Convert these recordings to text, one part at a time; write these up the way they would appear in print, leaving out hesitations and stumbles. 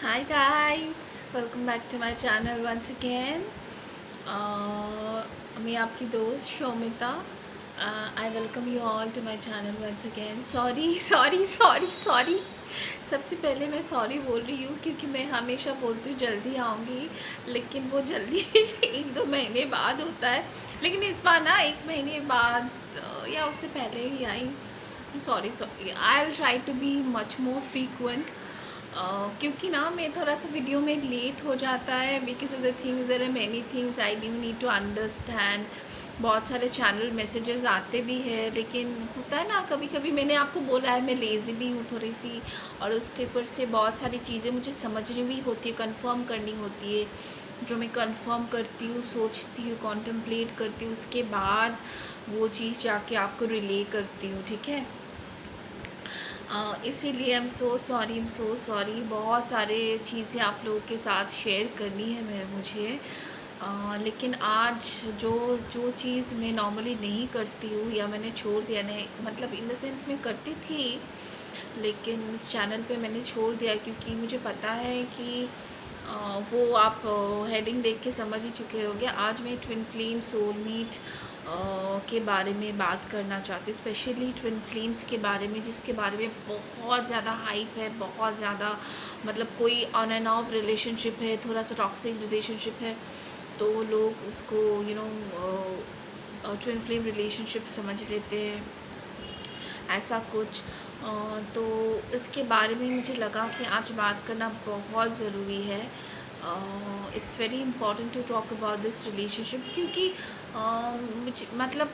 Hi guys, welcome back to my channel once again. मैं आपकी दोस्त शोमिता. I welcome you all to my channel once again. Sorry. सबसे पहले मैं sorry बोल रही हूँ क्योंकि मैं हमेशा बोलती हूँ जल्दी आऊँगी, लेकिन वो जल्दी 1-2 महीने बाद होता है. लेकिन इस बार ना 1 महीने बाद या उससे पहले ही आई. Sorry. I will try to be much more frequent. क्योंकि ना मैं थोड़ा सा वीडियो में लेट हो जाता है because of the things. There are many things I do need to understand. बहुत सारे चैनल मैसेजेस आते भी हैं, लेकिन होता है ना कभी कभी. मैंने आपको बोला है मैं लेज़ी भी हूँ थोड़ी सी, और उसके ऊपर से बहुत सारी चीज़ें मुझे समझनी भी होती है, कंफर्म करनी होती है. जो मैं कंफर्म करती हूँ, सोचती हूँ, कॉन्टम्पलेट करती हूँ, उसके बाद वो चीज़ जाके आपको रिले करती हूँ. ठीक है. इसीलिए आई एम सो सॉरी. बहुत सारे चीज़ें आप लोगों के साथ शेयर करनी है मुझे. लेकिन आज जो जो चीज़ मैं नॉर्मली नहीं करती हूँ या मैंने छोड़ दिया, नहीं मतलब इन द सेंस मैं करती थी, लेकिन इस चैनल पे मैंने छोड़ दिया क्योंकि मुझे पता है कि वो आप हेडिंग देख के समझ ही चुके होंगे. आज मैं ट्विन फ्लेम सोलमेट के बारे में बात करना चाहती हूँ. स्पेशली ट्विन फ्लेम्स के बारे में, जिसके बारे में बहुत ज़्यादा हाइप है, बहुत ज़्यादा. मतलब कोई ऑन एंड ऑफ रिलेशनशिप है, थोड़ा सा टॉक्सिक रिलेशनशिप है, तो लोग उसको ट्विन फ्लेम रिलेशनशिप समझ लेते हैं, ऐसा कुछ. तो इसके बारे में मुझे लगा कि आज बात करना बहुत ज़रूरी है. It's very important to talk about this relationship, क्योंकि मुझे मतलब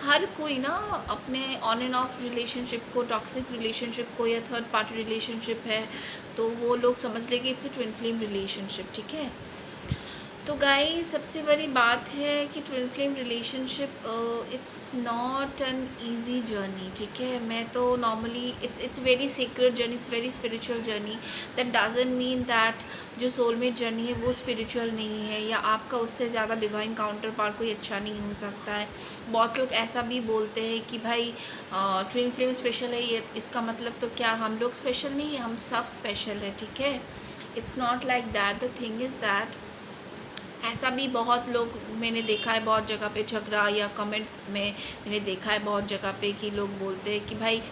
हर कोई ना अपने ऑन एंड ऑफ रिलेशनशिप को, टॉक्सिक रिलेशनशिप को या थर्ड पार्टी रिलेशनशिप है तो वो लोग समझ लेंगे it's a twin flame relationship. ठीक है. तो गाइस, सबसे बड़ी बात है कि twin flame relationship it's not an easy journey. ठीक है. मैं तो normally it's very secret journey, it's very spiritual journey. That doesn't mean that जो सोलमेट जर्नी है वो स्पिरिचुअल नहीं है, या आपका उससे ज़्यादा डिवाइन काउंटर पार्ट कोई अच्छा नहीं हो सकता है. बहुत लोग ऐसा भी बोलते हैं कि भाई ट्विन फ्लेम स्पेशल है, ये इसका मतलब तो क्या हम लोग स्पेशल नहीं है? हम सब स्पेशल है. ठीक है. It's not like that. The thing is that ऐसा भी बहुत लोग मैंने देखा है, बहुत जगह पे झगड़ा या कमेंट में मैंने देखा है बहुत जगह पे कि लोग बोलते हैं कि भाई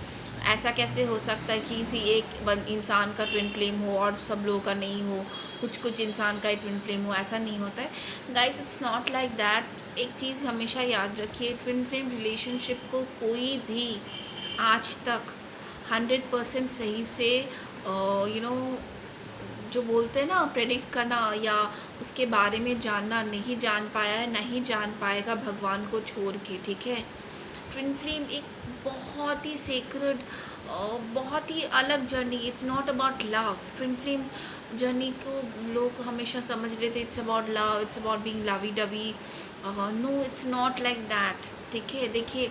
ऐसा कैसे हो सकता है कि किसी एक इंसान का ट्विन फ्लेम हो और सब लोगों का नहीं हो, कुछ इंसान का ही ट्विन फ्लेम हो. ऐसा नहीं होता है guys. It's not like that. एक चीज़ हमेशा याद रखिए, ट्विन फ्लेम रिलेशनशिप को कोई भी आज तक 100% सही से जो बोलते हैं ना प्रेडिक्ट करना या उसके बारे में जानना नहीं जान पाया है, नहीं जान पाएगा भगवान को छोड़ के. ठीक है. ट्विन फ्लेम एक बहुत ही सेक्रेड, बहुत ही अलग journey. It's not about love. Twin flame journey को लोग हमेशा समझ लेते it's about love, it's about being lovey dovey. No, it's not like that. ठीक है. देखिए,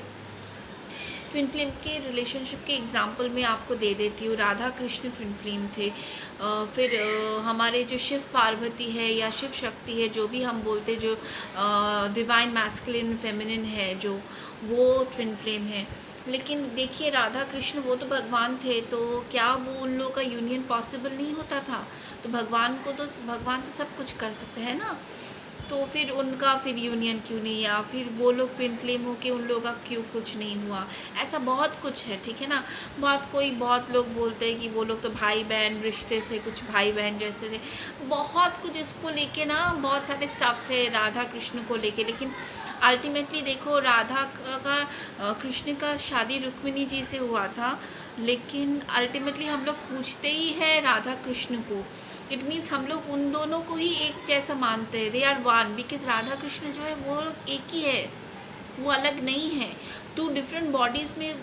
ट्विन फ्लेम के रिलेशनशिप के एग्जांपल मैं आपको दे देती हूँ. राधा कृष्ण ट्विन फ्लेम थे. फिर हमारे जो शिव पार्वती है या शिव शक्ति है, जो भी हम बोलते, जो डिवाइन मैस्कुलिन फेमिनिन है, जो वो ट्विन फ्लेम है. लेकिन देखिए, राधा कृष्ण वो तो भगवान थे, तो क्या वो उन लोगों का यूनियन पॉसिबल नहीं होता था? तो भगवान तो सब कुछ कर सकते हैं ना. तो फिर उनका फिर यूनियन क्यों नहीं, या फिर वो लोग ट्विन फ्लेम हो के उन लोगों का क्यों कुछ नहीं हुआ? ऐसा बहुत कुछ है. ठीक है ना. बहुत लोग बोलते हैं कि वो लोग तो भाई बहन रिश्ते से, कुछ भाई बहन जैसे थे. बहुत कुछ इसको लेके ना, बहुत सारे स्टफ्स है राधा कृष्ण को लेके. लेकिन अल्टीमेटली देखो, राधा का कृष्ण का शादी रुक्मिणी जी से हुआ था, लेकिन अल्टीमेटली हम लोग पूछते ही है राधा कृष्ण को. इट मीन्स हम लोग उन दोनों को ही एक जैसा मानते हैं. They are one, because Radha Krishna जो है वो लोग एक ही है, वो अलग नहीं है. 2 डिफरेंट बॉडीज़ में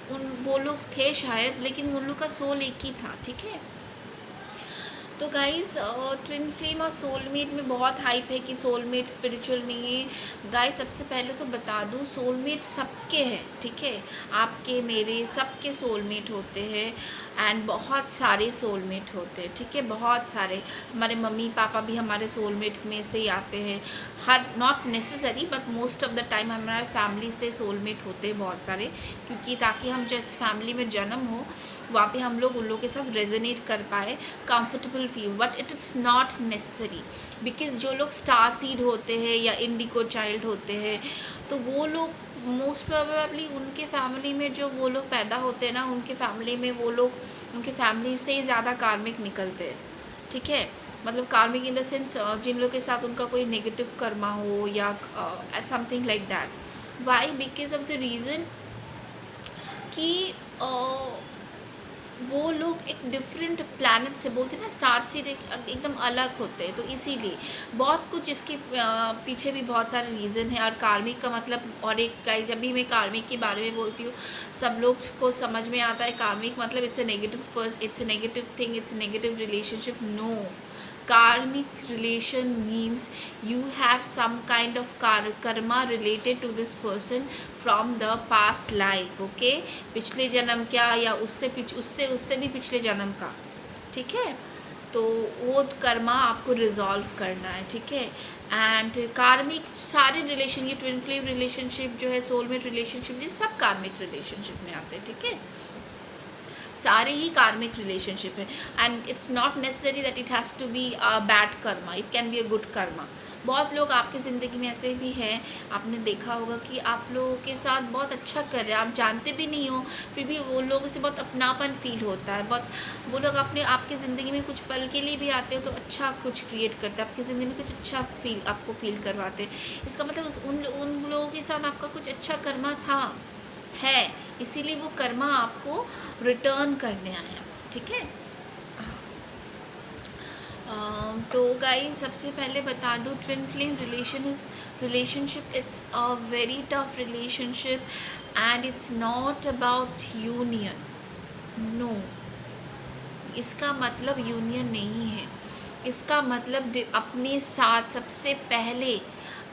वो लोग थे शायद, लेकिन उन लोग का सोल एक ही था. ठीक है. तो गाइस, ट्विन फ्लेम और सोलमेट में बहुत हाइप है कि सोलमेट स्पिरिचुअल नहीं है. गाइस, सबसे पहले तो बता दूँ, सोलमेट सबके हैं. ठीक है. आपके, मेरे, सबके सोलमेट होते हैं. एंड बहुत सारे सोलमेट होते हैं. ठीक है. बहुत सारे. हमारे मम्मी पापा भी हमारे सोलमेट में से ही आते हैं. हर, not necessary, but most of the time हमारे फैमिली से सोलमेट होते हैं बहुत सारे, क्योंकि ताकि हम जिस फैमिली में जन्म हो वहाँ पे हम लोग उन लोगों के साथ रेजोनेट कर पाए, comfortable feel, but it is not necessary. Because जो लोग स्टार सीड होते हैं या इंडिको चाइल्ड होते हैं, तो वो लोग मोस्ट प्रोबेबली उनके फैमिली में जो वो लोग पैदा होते हैं ना, उनके फैमिली में वो लोग उनके फैमिली से ही ज़्यादा कार्मिक निकलते हैं, ठीक है। मतलब कार्मिक इन द सेंस जिन लोगों के साथ उनका कोई नेगेटिव कर्मा हो या something like that. Why? Because of the reason कि वो लोग एक डिफरेंट प्लैनेट से, बोलते हैं ना स्टार से एकदम अलग होते हैं, तो इसीलिए बहुत कुछ इसके पीछे भी बहुत सारे रीज़न है। और कार्मिक का मतलब, और एक गाइस जब भी मैं कार्मिक के बारे में बोलती हूँ, सब लोग को समझ में आता है कार्मिक मतलब it's a negative thing, it's a negative relationship. No, karmic relation means you have some kind of karma related to this person from the past life, okay? पिछले जन्म क्या, या उससे भी पिछले जन्म का, ठीक है। तो वो कर्मा आपको रिजॉल्व करना है, ठीक है। एंड कार्मिक सारे रिलेशन, ये ट्विन फ्लेम रिलेशनशिप जो है, सोलमेट रिलेशनशिप, ये सब कार्मिक रिलेशनशिप में आते हैं, ठीक है। सारे ही कार्मिक रिलेशनशिप है। And it's not necessary that it has to be a bad karma, it can be a good karma. बहुत लोग आपकी ज़िंदगी में ऐसे भी हैं, आपने देखा होगा कि आप लोगों के साथ बहुत अच्छा कर रहे हैं, आप जानते भी नहीं हो, फिर भी वो लोगों से बहुत अपनापन फील होता है, बहुत वो लोग अपने आपकी ज़िंदगी में कुछ पल के लिए भी आते हो तो अच्छा कुछ क्रिएट करते हैं, आपकी ज़िंदगी में कुछ अच्छा आपको फील करवाते हैं। इसका मतलब उन लोगों के साथ आपका कुछ अच्छा कर्मा था, है, इसीलिए वो कर्मा आपको रिटर्न करने आया, ठीक है। तो गाइस सबसे पहले बता दूँ, twin flame relationship it's a very tough relationship and it's not about union. No, इसका मतलब यूनियन नहीं है। इसका मतलब अपने साथ, सबसे पहले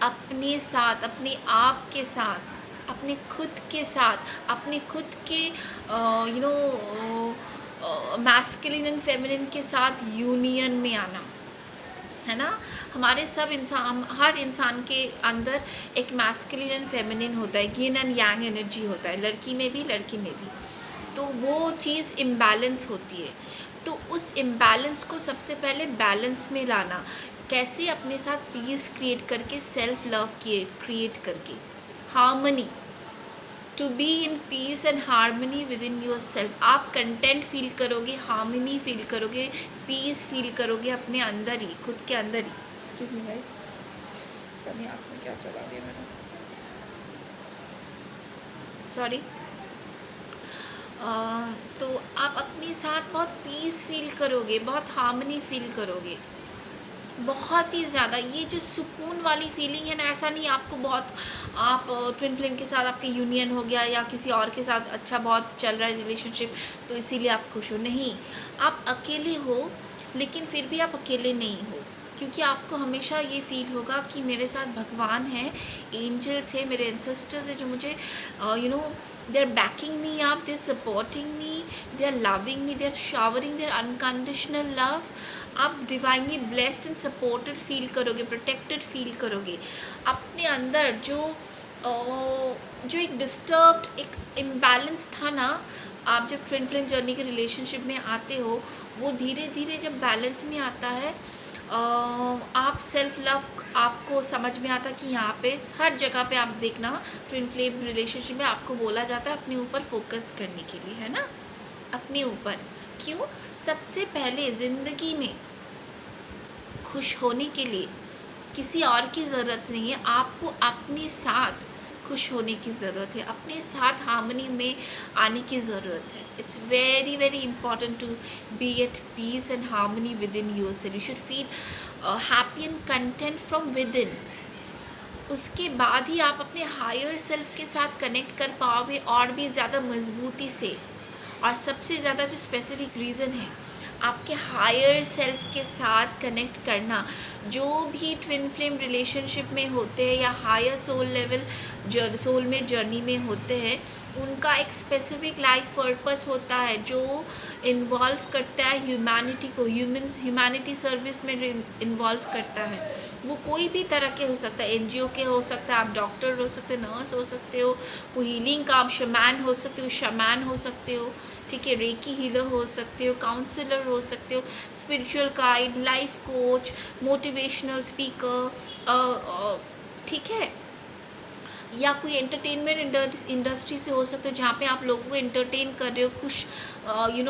अपने साथ, अपने आप के साथ, अपने खुद के साथ, अपने खुद के मैस्कुलिन एंड फेमिनिन के साथ यूनियन में आना, है ना। हमारे सब इंसान, हर इंसान के अंदर एक मैस्कुलिन एंड फेमिनिन होता है, यिन एंड यांग एनर्जी होता है, लड़की में भी लड़की में भी। तो वो चीज़ इम्बैलेंस होती है, तो उस इम्बैलेंस को सबसे पहले बैलेंस में लाना, कैसे? अपने साथ पीस क्रिएट करके, सेल्फ लव क्रिएट करके, harmony, to be in peace and harmony within yourself. आप कंटेंट फील करोगे, हार्मनी फील करोगे, पीस फील करोगे अपने अंदर ही, खुद के अंदर ही। एक्सक्यूज मी गाइस, पता नहीं आपने क्या चला दिया मैंने, सॉरी। तो आप अपने साथ बहुत पीस फील करोगे, बहुत हार्मनी फील करोगे, बहुत ही ज़्यादा। ये जो सुकून वाली फीलिंग है ना, ऐसा नहीं आपको बहुत, आप ट्विन फ्लेम के साथ आपके यूनियन हो गया या किसी और के साथ अच्छा बहुत चल रहा है रिलेशनशिप तो इसीलिए आप खुश हो, नहीं। आप अकेले हो लेकिन फिर भी आप अकेले नहीं हो, क्योंकि आपको हमेशा ये फील होगा कि मेरे साथ भगवान है, एंजल्स है, मेरे एंसेस्टर्स है, जो मुझे they are backing me up, they are supporting me, they are loving me, they are showering their unconditional love. आप डिवाइनली ब्लेस्ड एंड सपोर्टेड फील करोगे, प्रोटेक्टेड फील करोगे। अपने अंदर जो एक डिस्टर्ब्ड, एक इम्बैलेंस था ना, आप जब ट्विन फ्लेम जर्नी के रिलेशनशिप में आते हो, वो धीरे धीरे जब बैलेंस में आता है, आप सेल्फ लव, आपको समझ में आता कि यहाँ पे हर जगह पे आप देखना, ट्विन फ्लेम रिलेशनशिप में आपको बोला जाता है अपने ऊपर फोकस करने के लिए, है ना, अपने ऊपर। क्यों? सबसे पहले ज़िंदगी में खुश होने के लिए किसी और की ज़रूरत नहीं है, आपको अपने साथ खुश होने की ज़रूरत है, अपने साथ हार्मनी में आने की ज़रूरत है। It's very very important to be at peace and harmony within yourself. You should feel happy and content from within. उसके बाद ही आप अपने हायर सेल्फ के साथ कनेक्ट कर पाओगे और भी ज़्यादा मजबूती से। और सबसे ज़्यादा जो स्पेसिफिक रीज़न है आपके हायर सेल्फ के साथ कनेक्ट करना, जो भी ट्विन फ्लेम रिलेशनशिप में होते हैं या higher soul level soulmate journey में होते हैं, उनका एक स्पेसिफिक लाइफ पर्पस होता है जो इन्वॉल्व करता है ह्यूमैनिटी को, ह्यूमैनिटी सर्विस में इन्वॉल्व करता है। वो कोई भी तरह के हो सकता है, एनजीओ के हो सकता है, आप डॉक्टर हो सकते हो, नर्स हो सकते हो, कोई हीलिंग का आप शमैन हो सकते हो, शमैन हो सकते हो, ठीक है, रेकी हीलर हो सकते हो, काउंसलर हो सकते हो, spiritual guide, life coach, motivational speaker, ठीक है, या कोई एंटरटेनमेंट इंडस्ट्री से हो सकता है जहाँ पे आप लोगों को एंटरटेन कर रहे हो, खुश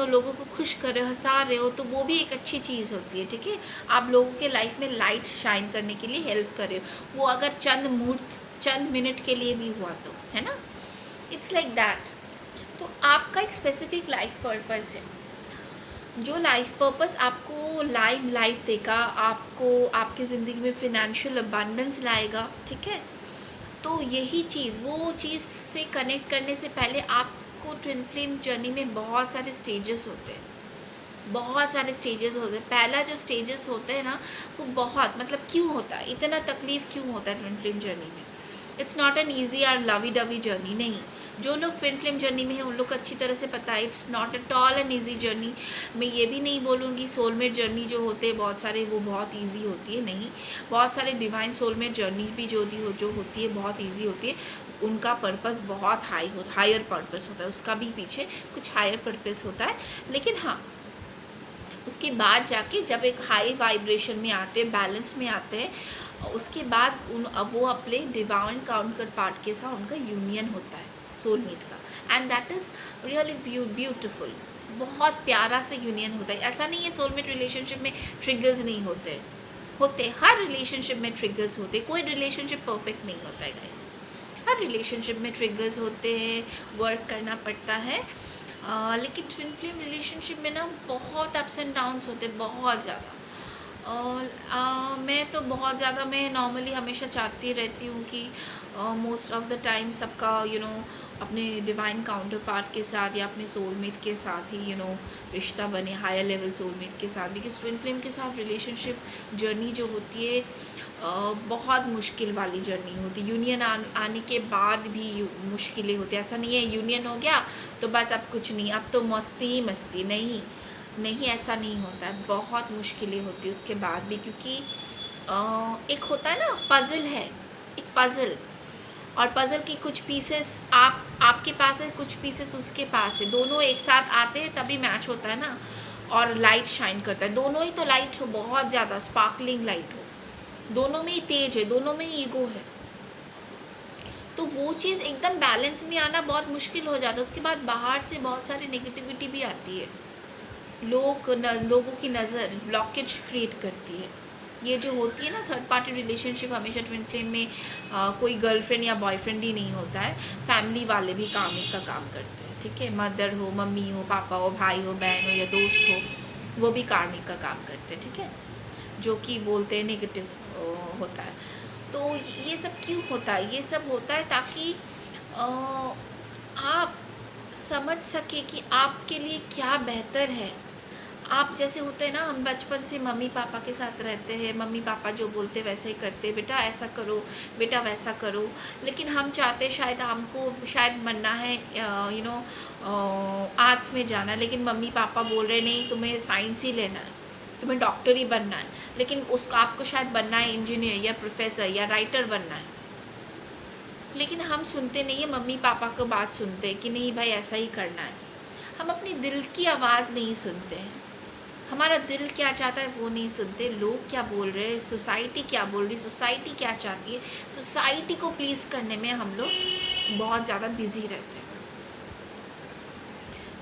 लोगों को खुश कर रहे हो, हंसा रहे हो, तो वो भी एक अच्छी चीज़ होती है। ठीक है, आप लोगों के लाइफ में लाइट शाइन करने के लिए हेल्प कर रहे हो, वो अगर चंद मिनट के लिए भी हुआ तो, है ना, इट्स लाइक दैट। तो आपका एक स्पेसिफिक लाइफ पर्पस है, जो लाइफ पर्पस आपको लाइफ देगा, आपको आपकी ज़िंदगी में फिनेंशियल अबंडेंस लाएगा। ठीक है, तो यही चीज़, वो चीज़ से कनेक्ट करने से पहले आपको ट्विन फ्लेम जर्नी में बहुत सारे स्टेजेस होते हैं, बहुत सारे स्टेजेस होते हैं। पहला जो स्टेजेस होते हैं ना, वो बहुत, मतलब क्यों होता है, इतना तकलीफ़ क्यों होता है ट्विन फ्लेम जर्नी में? इट्स नॉट एन ईजी और लवी डवी जर्नी नहीं। जो लोग ट्विन फ्लेम जर्नी में हैं उन लोग को अच्छी तरह से पता है, it's not at all an easy journey. मैं ये भी नहीं बोलूँगी सोलमेट जर्नी जो होते हैं बहुत सारे, वो बहुत ईजी होती है, नहीं। बहुत सारे डिवाइन सोलमेट जर्नी भी जो होती है बहुत ईजी होती है, उनका पर्पस बहुत हायर पर्पस होता है, उसका भी पीछे कुछ हायर पर्पस होता है। लेकिन हाँ, उसके बाद जाके जब एक हाई वाइब्रेशन में आते हैं, बैलेंस में आते हैं, उसके बाद वो अपने डिवाइन काउंटर पार्ट के साथ उनका यूनियन होता है सोलमेट का, and that is really beautiful. बहुत प्यारा से यूनियन होता है। ऐसा नहीं है सोलमेट रिलेशनशिप में ट्रिगर्स नहीं होते, हर रिलेशनशिप में ट्रिगर्स होते, कोई रिलेशनशिप परफेक्ट नहीं होता है गाइस। हर रिलेशनशिप में ट्रिगर्स होते हैं, वर्क करना पड़ता है। लेकिन ट्विन फ्लेम रिलेशनशिप में ना बहुत अप्स एंड डाउन्स होते हैं, बहुत ज़्यादा। और मैं तो बहुत ज़्यादा, मैं नॉर्मली हमेशा चाहती रहती हूँ कि मोस्ट ऑफ द टाइम सबका अपने डिवाइन काउंटर पार्ट के साथ या अपने सोलमेट के साथ ही रिश्ता बने, हायर लेवल सोलमेट के साथ। बिकॉज ट्विन फ्लेम के साथ रिलेशनशिप जर्नी जो होती है बहुत मुश्किल वाली जर्नी होती है। यूनियन आने के बाद भी मुश्किलें होती है। ऐसा नहीं है यूनियन हो गया तो बस अब कुछ नहीं, अब तो मस्ती ही मस्ती, नहीं, ऐसा नहीं होता है। बहुत मुश्किलें होती है उसके बाद भी, क्योंकि एक होता है ना पज़ल है, एक पज़ल, और पज़ल की कुछ पीसेस आपके पास है, कुछ पीसेस उसके पास है, दोनों एक साथ आते हैं तभी मैच होता है ना, और लाइट शाइन करता है। दोनों ही तो लाइट हो, बहुत ज़्यादा स्पार्कलिंग लाइट हो, दोनों में ही तेज है, दोनों में ही ईगो है, तो वो चीज़ एकदम बैलेंस में आना बहुत मुश्किल हो जाता है। उसके बाद बाहर से बहुत सारी नेगेटिविटी भी आती है, लोगों की नज़र ब्लॉकेज क्रिएट करती है। ये जो होती है ना थर्ड पार्टी रिलेशनशिप, हमेशा ट्विन फ्लेम में कोई गर्लफ्रेंड या बॉयफ्रेंड ही नहीं होता है, फैमिली वाले भी कार्मिक का काम करते हैं। ठीक है, मदर हो, मम्मी हो, पापा हो, भाई हो, बहन हो या दोस्त हो, वो भी कार्मिक का काम करते हैं। ठीक है, जो कि बोलते हैं नेगेटिव होता है। तो ये सब क्यों होता है? ये सब होता है ताकि आप समझ सके कि आपके लिए क्या बेहतर है। आप जैसे होते हैं ना, हम बचपन से मम्मी पापा के साथ रहते हैं, मम्मी पापा जो बोलते वैसे ही करते, बेटा ऐसा करो, बेटा वैसा करो। लेकिन हम चाहते हमको शायद बनना है आर्ट्स में जाना, लेकिन मम्मी पापा बोल रहे नहीं तुम्हें साइंस ही लेना है, तुम्हें डॉक्टर ही बनना है। लेकिन उसको आपको शायद बनना है इंजीनियर या प्रोफेसर या राइटर बनना है। लेकिन हम सुनते नहीं है, मम्मी पापा को बात सुनते हैं कि नहीं भाई ऐसा ही करना है। हम अपनी दिल की आवाज़ नहीं सुनते हैं, हमारा दिल क्या चाहता है वो नहीं सुनते। लोग क्या बोल रहे हैं, सोसाइटी क्या बोल रही, सोसाइटी क्या चाहती है, सोसाइटी को प्लीज़ करने में हम लोग बहुत ज़्यादा बिजी रहते हैं।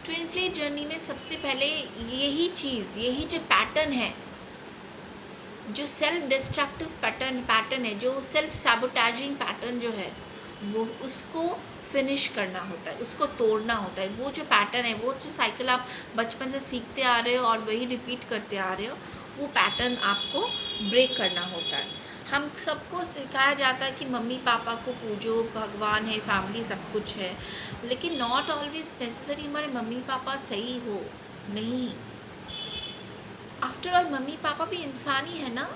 ट्विन फ्लेम जर्नी में सबसे पहले यही जो पैटर्न है, जो सेल्फ डिस्ट्रक्टिव पैटर्न है, जो सेल्फ सैबोटेजिंग पैटर्न जो है, वो उसको फिनिश करना होता है, उसको तोड़ना होता है। वो जो पैटर्न है, वो जो साइकिल आप बचपन से सीखते आ रहे हो और वही रिपीट करते आ रहे हो, वो पैटर्न आपको ब्रेक करना होता है। हम सबको सिखाया जाता है कि मम्मी पापा को पूजो, भगवान है, फैमिली सब कुछ है, लेकिन नॉट ऑलवेज नेसेसरी हमारे मम्मी पापा सही हो, नहीं। आफ्टर ऑल मम्मी पापा भी इंसान ही है ना,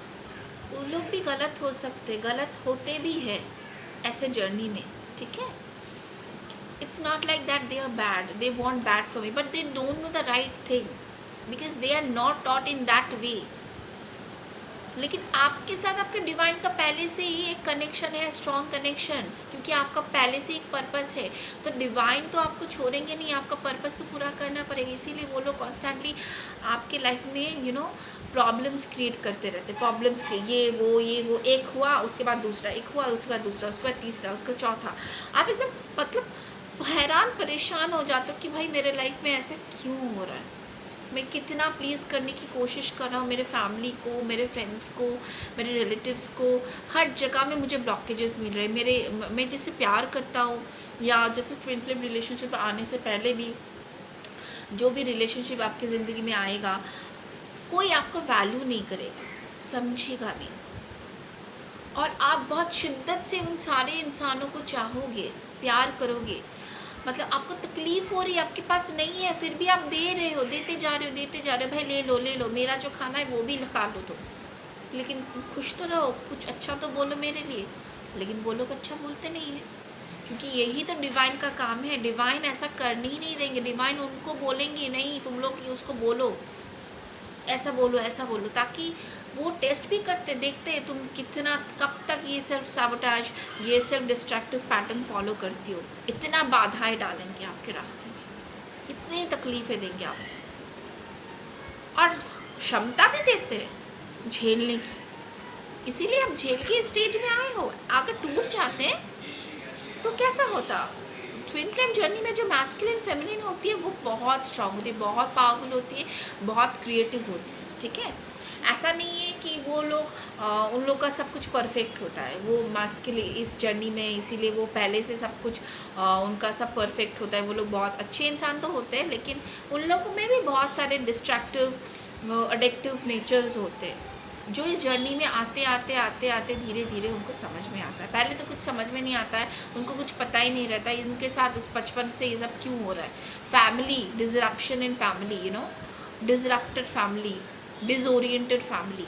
वो लोग भी गलत हो सकते, गलत होते भी है ऐसे जर्नी में। ठीक है, it's not like that they are bad, they want bad for me, but they don't know the right thing because they are not taught in that way. लेकिन आपके साथ आपके डिवाइन का पहले से ही एक कनेक्शन है, स्ट्रॉन्ग कनेक्शन, क्योंकि आपका पहले से एक पर्पस है। तो डिवाइन तो आपको छोड़ेंगे नहीं, आपका पर्पस तो पूरा करना पड़ेगा। इसीलिए वो लोग कॉन्स्टेंटली आपके लाइफ में प्रॉब्लम्स क्रिएट करते रहते, प्रॉब्लम्स के ये वो, एक हुआ उसके बाद दूसरा, एक हुआ उसके बाद दूसरा, उसके बाद तीसरा, उसका चौथा। आप एकदम मतलब हैरान परेशान हो जाते हो कि भाई मेरे लाइफ में ऐसा क्यों हो रहा है। मैं कितना प्लीज़ करने की कोशिश कर रहा हूँ मेरे फैमिली को, मेरे फ्रेंड्स को, मेरे रिलेटिव्स को, हर जगह में मुझे ब्लॉकेजेस मिल रहे हैं। मैं जिससे प्यार करता हूँ, या जैसे ट्विन फ्लेम रिलेशनशिप आने से पहले भी जो भी रिलेशनशिप आपकी ज़िंदगी में आएगा, कोई आपको वैल्यू नहीं करेगा, समझेगा नहीं, और आप बहुत शिद्दत से उन सारे इंसानों को चाहोगे, प्यार करोगे। मतलब आपको तकलीफ हो रही है, आपके पास नहीं है, फिर भी आप दे रहे हो, देते जा रहे हो, देते जा रहे हो, भाई ले लो, मेरा जो खाना है वो भी खा लो तो, लेकिन खुश तो रहो, कुछ अच्छा तो बोलो मेरे लिए। लेकिन वो लोग अच्छा बोलते नहीं है, क्योंकि यही तो डिवाइन का काम है। डिवाइन ऐसा करने ही नहीं देंगे। डिवाइन उनको बोलेंगे नहीं, तुम लोग उसको बोलो, ऐसा बोलो, ऐसा बोलो, ताकि वो टेस्ट भी करते, देखते हैं तुम कितना, कब तक ये सेल्फ साबोटाज, ये सेल्फ डिस्ट्रक्टिव पैटर्न फॉलो करती हो। इतना बाधाएं डालेंगे आपके रास्ते में, इतनी तकलीफ़ें देंगे आपको, और क्षमता भी देते हैं झेलने की। इसीलिए आप झेल के स्टेज में आए हो। अगर टूट जाते हैं तो कैसा होता। ट्विन फ्लेम जर्नी में जो मैस्कुलिन फेमिनिन होती है वो बहुत स्ट्रांग होती है, बहुत पावरफुल होती है, बहुत क्रिएटिव होती है, ठीक है। ऐसा नहीं है कि वो लोग उन लोग का सब कुछ परफेक्ट होता है, वो मैस्कुलिन इस जर्नी में, इसीलिए वो पहले से सब कुछ उनका सब परफेक्ट होता है। वो लोग बहुत अच्छे इंसान तो होते हैं, लेकिन उन लोगों में भी बहुत सारे डिस्ट्रैक्टिव एडिक्टिव नेचर्स होते हैं, जो इस जर्नी में आते आते धीरे धीरे उनको समझ में आता है। पहले तो कुछ समझ में नहीं आता है, उनको कुछ पता ही नहीं रहता इनके साथ इस बचपन से ये सब क्यों हो रहा है। Family disruption in family, disrupted family, disoriented family,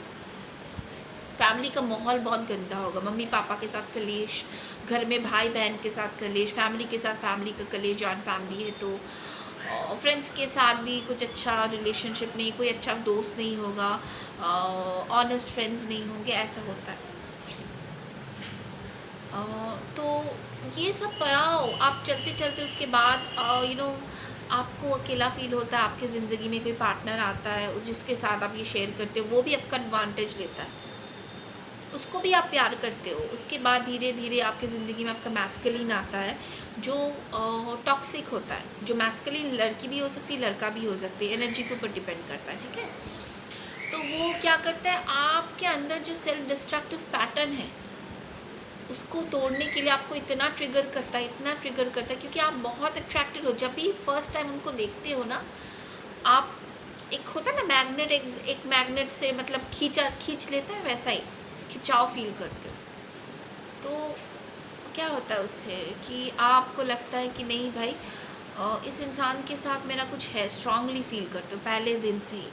family का माहौल बहुत गंदा होगा। मम्मी पापा के साथ कलेश, घर में भाई बहन के साथ कलेश, फैमिली के साथ फैमिली का कलेश, जॉइंट फैमिली है तो फ्रेंड्स के साथ भी कुछ अच्छा रिलेशनशिप नहीं, कोई अच्छा दोस्त नहीं होगा, ऑनेस्ट फ्रेंड्स नहीं होंगे, ऐसा होता है। तो ये सब पढ़ाओ आप चलते चलते, उसके बाद आपको अकेला फील होता है, आपकी ज़िंदगी में कोई पार्टनर आता है जिसके साथ आप ये शेयर करते हो, वो भी आपका एडवांटेज लेता है, उसको भी आप प्यार करते हो। उसके बाद धीरे धीरे आपकी ज़िंदगी में आपका मैस्कुलिन आता है, जो टॉक्सिक होता है। जो मैस्कुलिन लड़की भी हो सकती है, लड़का भी हो सकती है, एनर्जी के ऊपर डिपेंड करता है, ठीक है। तो वो क्या करता है, आपके अंदर जो सेल्फ डिस्ट्रक्टिव पैटर्न है उसको तोड़ने के लिए आपको इतना ट्रिगर करता है, इतना ट्रिगर करता है, क्योंकि आप बहुत अट्रैक्टेड हो। जब भी फर्स्ट टाइम उनको देखते हो ना, आप, एक होता है ना मैग्नेट, एक मैग्नेट से मतलब खींच लेता है, वैसा ही खिंचाव फील करते हो। तो क्या होता है उससे कि आपको लगता है कि नहीं भाई, इस इंसान के साथ मेरा कुछ है, स्ट्रांगली फील करते हो पहले दिन से ही,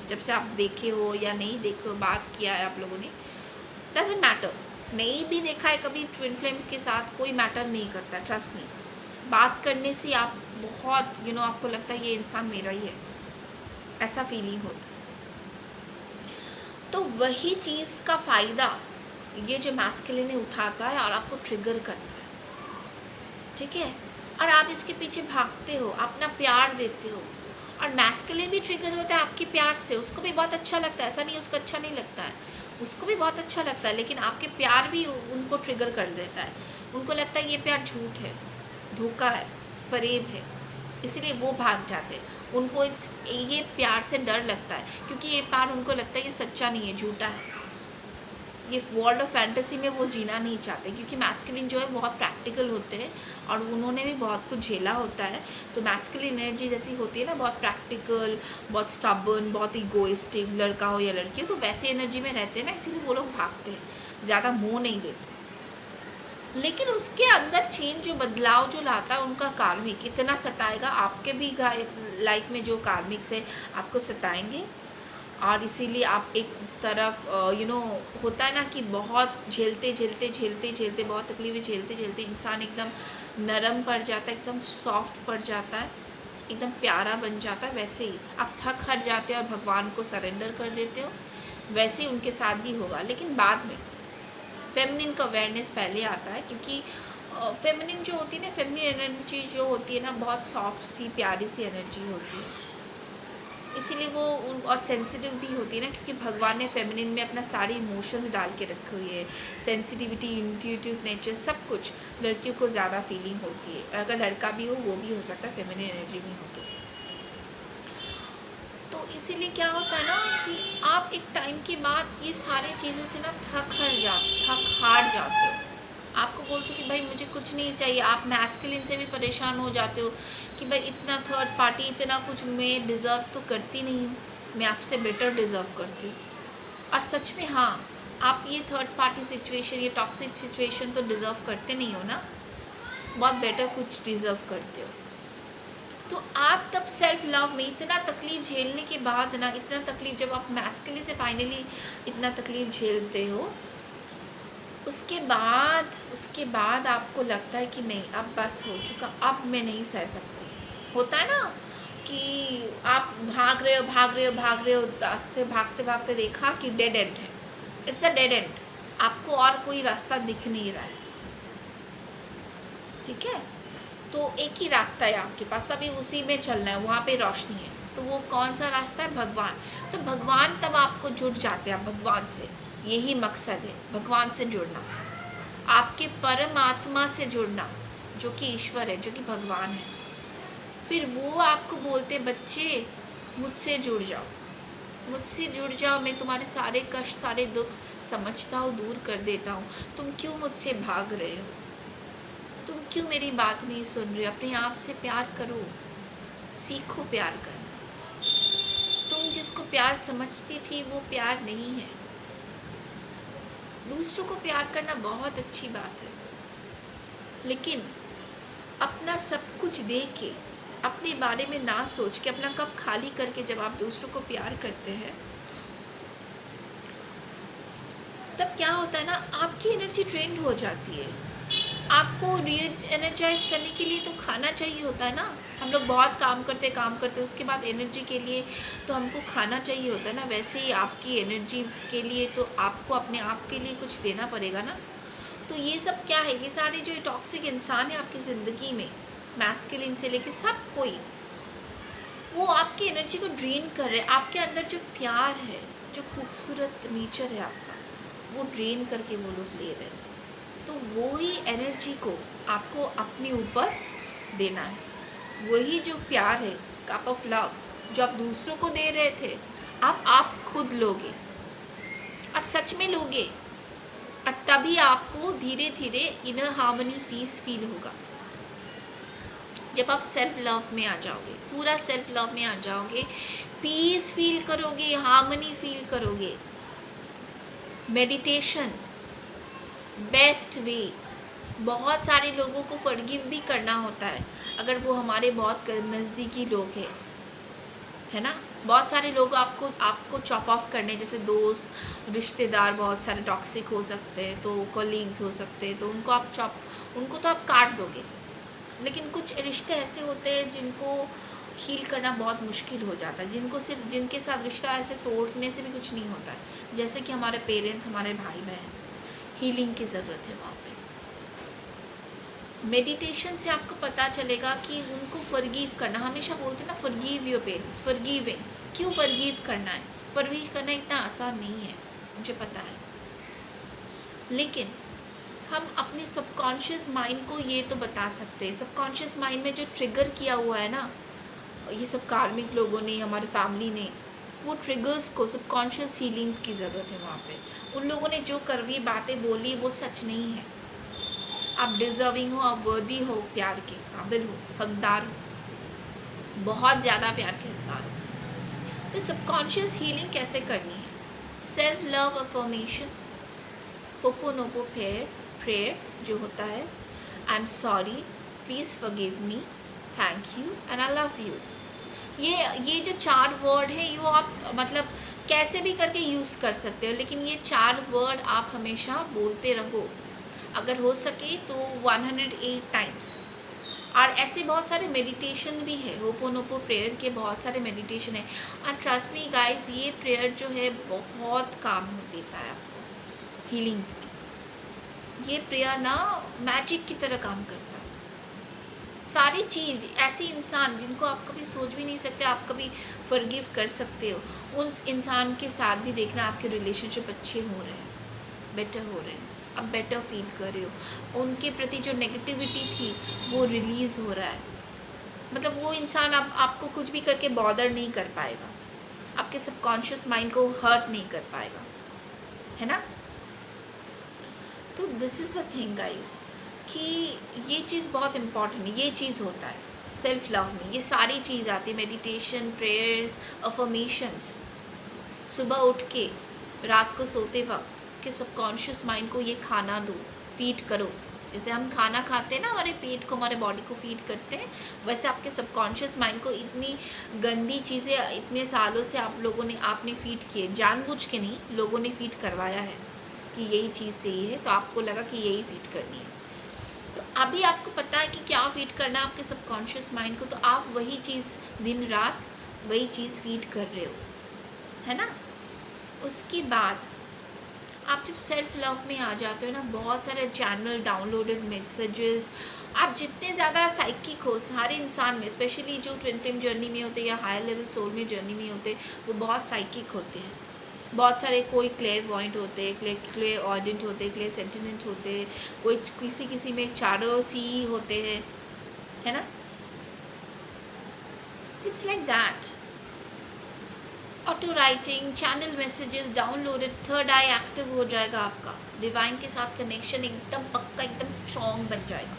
जब से आप देखे हो या नहीं देखे हो, बात किया है आप लोगों ने, डजेंट मैटर। नहीं भी देखा है कभी ट्विन फ्लेम्स के साथ, कोई मैटर नहीं करता, ट्रस्ट मी। बात करने से आप बहुत आपको लगता है ये इंसान मेरा ही है, ऐसा फीलिंग होता है। तो वही चीज़ का फ़ायदा ये जो मैस्कुलिन उठाता है और आपको ट्रिगर करता है, ठीक है। और आप इसके पीछे भागते हो, अपना प्यार देते हो, और मैस्कुलिन भी ट्रिगर होता है आपके प्यार से, उसको भी बहुत अच्छा लगता है, ऐसा नहीं उसको अच्छा नहीं लगता है, उसको भी बहुत अच्छा लगता है, लेकिन आपके प्यार भी उनको ट्रिगर कर देता है। उनको लगता है ये प्यार झूठ है, धोखा है, फरेब है, इसीलिए वो भाग जाते हैं। उनको ये प्यार से डर लगता है, क्योंकि ये प्यार उनको लगता है ये सच्चा नहीं है, झूठा है, ये वर्ल्ड ऑफ फैंटेसी में वो जीना नहीं चाहते, क्योंकि मैस्कुलिन जो है बहुत प्रैक्टिकल होते हैं और उन्होंने भी बहुत कुछ झेला होता है। तो मैस्कुलिन एनर्जी जैसी होती है ना, बहुत प्रैक्टिकल, बहुत स्टबर्न, बहुत इगोइस्टिक, लड़का हो या लड़की हो, तो वैसी एनर्जी में रहते हैं ना, इसीलिए वो लोग भागते हैं, ज़्यादा मुँह नहीं देते। लेकिन उसके अंदर चेंज, जो बदलाव जो लाता है उनका कार्मिक इतना सताएगा, आपके भी लाइफ में जो कार्मिक्स है आपको सताएंगे, और इसीलिए आप एक तरफ होता है ना कि बहुत झेलते बहुत तकलीफ़ें झेलते इंसान एकदम नरम पड़ जाता है, एकदम सॉफ्ट पड़ जाता है, एकदम प्यारा बन जाता है। वैसे ही आप थक हार जाते हो और भगवान को सरेंडर कर देते हो, वैसे ही उनके साथ भी होगा, लेकिन बाद में। फेमिनिन का अवेयरनेस पहले आता है, क्योंकि फेमिनिन जो होती है ना, फेमिनिन एनर्जी जो होती है ना, बहुत सॉफ्ट सी प्यारी सी एनर्जी होती है, इसीलिए वो और सेंसिटिव भी होती है ना, क्योंकि भगवान ने फेमिनिन में अपना सारे इमोशंस डाल के रखे हुए हैं। सेंसिटिविटी, इंट्यूटिव नेचर, सब कुछ लड़कियों को ज़्यादा फीलिंग होती है। अगर लड़का भी हो वो भी हो सकता है फेमिनिन एनर्जी में हो तो इसीलिए क्या होता है ना कि आप एक टाइम के बाद ये सारी चीज़ों से ना थक हार जाते हो। आपको बोलते हो कि भाई मुझे कुछ नहीं चाहिए, आप मैस्कुलिन से भी परेशान हो जाते हो कि भाई इतना थर्ड पार्टी, इतना कुछ मैं डिज़र्व तो करती नहीं हूँ, मैं आपसे बेटर डिज़र्व करती हूँ। और सच में हाँ, आप ये थर्ड पार्टी सिचुएशन, ये टॉक्सिक सिचुएशन तो डिज़र्व करते नहीं हो ना, बहुत बेटर कुछ डिज़र्व करते हो। तो आप तब सेल्फ लव में इतना तकलीफ झेलने के बाद ना, इतना तकलीफ जब आप मैस्कुलिन से फाइनली इतना तकलीफ झेलते हो, उसके बाद आपको लगता है कि नहीं, अब बस हो चुका, अब मैं नहीं सह सकती। होता है ना कि आप भाग रहे हो, रास्ते भागते भागते देखा कि डेड एंड है, इट्स अ डेड एंड, आपको और कोई रास्ता दिख नहीं रहा है, ठीक है। तो एक ही रास्ता है आपके पास, तभी उसी में चलना है, वहाँ पे रोशनी है। तो वो कौन सा रास्ता है? भगवान। तो भगवान तब आपको जुड़ जाते हैं भगवान से, यही मकसद है, भगवान से जुड़ना, आपके परमात्मा से जुड़ना, जो कि ईश्वर है, जो कि भगवान है। फिर वो आपको बोलते, बच्चे मुझसे जुड़ जाओ, मुझसे जुड़ जाओ, मैं तुम्हारे सारे कष्ट, सारे दुख समझता हूँ, दूर कर देता हूँ। तुम क्यों मुझसे भाग रहे हो? तुम क्यों मेरी बात नहीं सुन रहे? अपने आप से प्यार करो, सीखो प्यार करना। तुम जिसको प्यार समझती थी वो प्यार नहीं है। दूसरों को प्यार करना बहुत अच्छी बात है, लेकिन अपना सब कुछ दे के, अपने बारे में ना सोच के, अपना कप खाली करके जब आप दूसरों को प्यार करते हैं, तब क्या होता है ना, आपकी एनर्जी ड्रेन हो जाती है। आपको री एनर्जाइज करने के लिए तो खाना चाहिए होता है ना। हम लोग बहुत काम करते उसके बाद एनर्जी के लिए तो हमको खाना चाहिए होता है ना। वैसे ही आपकी एनर्जी के लिए तो आपको अपने आप के लिए कुछ देना पड़ेगा ना। तो ये सब क्या है, ये सारे जो टॉक्सिक इंसान है आपकी ज़िंदगी में, मैस्कुलिन से लेके सब कोई, वो आपकी एनर्जी को ड्रेन कर रहे हैं। आपके अंदर जो प्यार है, जो खूबसूरत नेचर है आपका, वो ड्रेन करके वो लोग ले रहे हैं। तो वही एनर्जी को आपको अपने ऊपर देना है। वही जो प्यार है, कप ऑफ लव, जो आप दूसरों को दे रहे थे, अब आप खुद लोगे, और सच में लोगे, और तभी आपको धीरे धीरे इनर हार्मनी, पीस फील होगा। जब आप सेल्फ लव में आ जाओगे, पूरा सेल्फ लव में आ जाओगे, पीस फील करोगे, हार्मनी फील करोगे। Meditation best way. बहुत सारे लोगों को फॉरगिव भी करना होता है, अगर वो हमारे बहुत नज़दीकी लोग हैं, है ना। बहुत सारे लोग आपको चॉप ऑफ करने, जैसे दोस्त, रिश्तेदार बहुत सारे टॉक्सिक हो सकते हैं, तो कलीग्स हो सकते हैं, तो उनको तो आप काट दोगे। लेकिन कुछ रिश्ते ऐसे होते हैं जिनको हील करना बहुत मुश्किल हो जाता है, जिनके साथ रिश्ता ऐसे तोड़ने से भी कुछ नहीं होता है। जैसे कि हमारे पेरेंट्स, हमारे भाई बहन, हीलिंग की ज़रूरत है वहाँ पे। मेडिटेशन से आपको पता चलेगा कि उनको फॉरगिव करना, हमेशा बोलते हैं ना, फॉरगिव योर पेरेंट्स, फॉरगिविंग। क्यों फॉरगिव करना है? फॉरगिव करना इतना आसान नहीं है, मुझे पता है, लेकिन हम अपने सबकॉन्शियस माइंड को ये तो बता सकते हैं। सबकॉन्शियस माइंड में जो ट्रिगर किया हुआ है ना, ये सब कार्मिक लोगों ने, हमारी फैमिली ने, वो ट्रिगर्स को, सबकॉन्शियस हीलिंग की ज़रूरत है वहाँ पे। उन लोगों ने जो कड़वी बातें बोली वो सच नहीं है। आप डिज़र्विंग हो, आप वर्दी हो, प्यार के काबिल हो, हकदार हो, बहुत ज़्यादा प्यार के हकदार हो। तो सबकॉन्शियस हीलिंग कैसे करनी है? सेल्फ लव अफर्मेशन, होपोनोपो प्रेयर जो होता है, I am sorry, please forgive me, thank you and I love you. ये जो 4 वर्ड है, ये आप मतलब कैसे भी करके यूज़ कर सकते हो, लेकिन ये 4 वर्ड आप हमेशा बोलते रहो। अगर हो सके तो 108 टाइम्स और ऐसे बहुत सारे मेडिटेशन भी है, होपोनोपो प्रेयर के बहुत सारे मेडिटेशन है। और ट्रस्ट मी गाइस, ये प्रेयर जो है बहुत काम देता है आपको हीलिंग। ये प्रेयर ना मैजिक की तरह काम करता है। सारी चीज़, ऐसे इंसान जिनको आप कभी सोच भी नहीं सकते, आप कभी फॉरगिव कर सकते हो, उस इंसान के साथ भी देखना आपके रिलेशनशिप अच्छे हो रहे हैं, बेटर हो रहे हैं, आप बेटर फील कर रहे हो, उनके प्रति जो नेगेटिविटी थी वो रिलीज़ हो रहा है। मतलब वो इंसान आपको कुछ भी करके बॉदर नहीं कर पाएगा, आपके सबकॉन्शियस माइंड को हर्ट नहीं कर पाएगा, है ना। तो this is the thing guys, कि ये चीज़ बहुत इम्पॉर्टेंट है। ये चीज़ होता है सेल्फ लव में, ये सारी चीज़ आती है, मेडिटेशन, प्रेयर्स, अफर्मेशंस। सुबह उठ के रात को सोते वक्त के सबकॉन्शियस माइंड को ये खाना दो, फीड करो। जैसे हम खाना खाते हैं ना, हमारे पेट को, हमारे बॉडी को फीड करते हैं, वैसे आपके सबकॉन्शियस माइंड को इतनी गंदी चीज़ें इतने सालों से आपने फीड किए, जानबूझ के नहीं, लोगों ने फीड करवाया है कि यही चीज़ सही है, तो आपको लगा कि यही फीड करनी है। तो अभी आपको पता है कि क्या फीड करना है आपके सबकॉन्शियस माइंड को, तो आप वही चीज़ दिन रात वही चीज़ फीड कर रहे हो, है ना। उसके बाद आप जब सेल्फ लव में आ जाते हो ना, बहुत सारे चैनल, डाउनलोडेड मैसेजेस, आप जितने ज़्यादा साइकिक हो, सारे इंसान में, स्पेशली जो ट्विन फ्लेम जर्नी में होते हैं या हायर लेवल सोल में जर्नी में होते हैं, वो बहुत साइकिक होते हैं। बहुत सारे, कोई क्लेयरवॉयंट होते हैं, क्लेयरऑडियंट होते हैं, क्लेयरसेंटिनेंट होते हैं, कोई किसी में चारों सी होते हैं, है ना। It's like that. Auto writing, channel messages downloaded, third I active हो जाएगा आपका, डिवाइन के साथ कनेक्शन एकदम पक्का, एकदम स्ट्रॉन्ग बन जाएगा।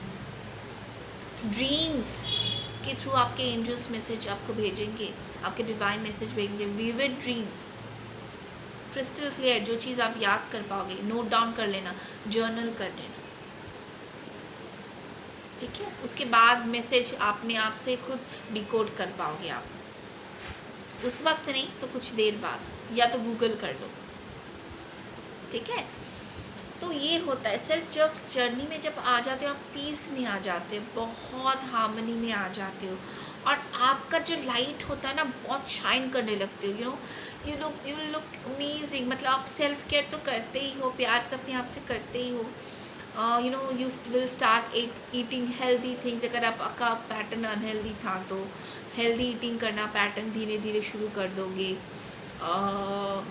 ड्रीम्स के थ्रू आपके एंजल्स मैसेज आपको भेजेंगे, आपके डिवाइन मैसेज भेजेंगे, विविड ड्रीम्स, क्रिस्टल क्लियर, जो चीज़ आप याद कर पाओगे, नोट डाउन कर लेना, जर्नल कर लेना, ठीक है। उसके बाद मैसेज अपने आप से खुद डिकोड कर पाओगे आप, उस वक्त नहीं तो कुछ देर बाद, या तो गूगल कर लो, ठीक है। तो ये होता है सेल्फ जब जर्नी में जब आ जाते हो, आप पीस में आ जाते हो, बहुत हार्मनी में आ जाते हो, और आपका जो लाइट होता है ना, बहुत शाइन करने लगते हो, यू लुक अमेजिंग। मतलब आप सेल्फ केयर तो करते ही हो, प्यार तो अपने आप से करते ही हो, you will start eating healthy things. अगर आपका पैटर्न अनहेल्दी था तो हेल्दी ईटिंग करना पैटर्न धीरे धीरे शुरू कर दोगे।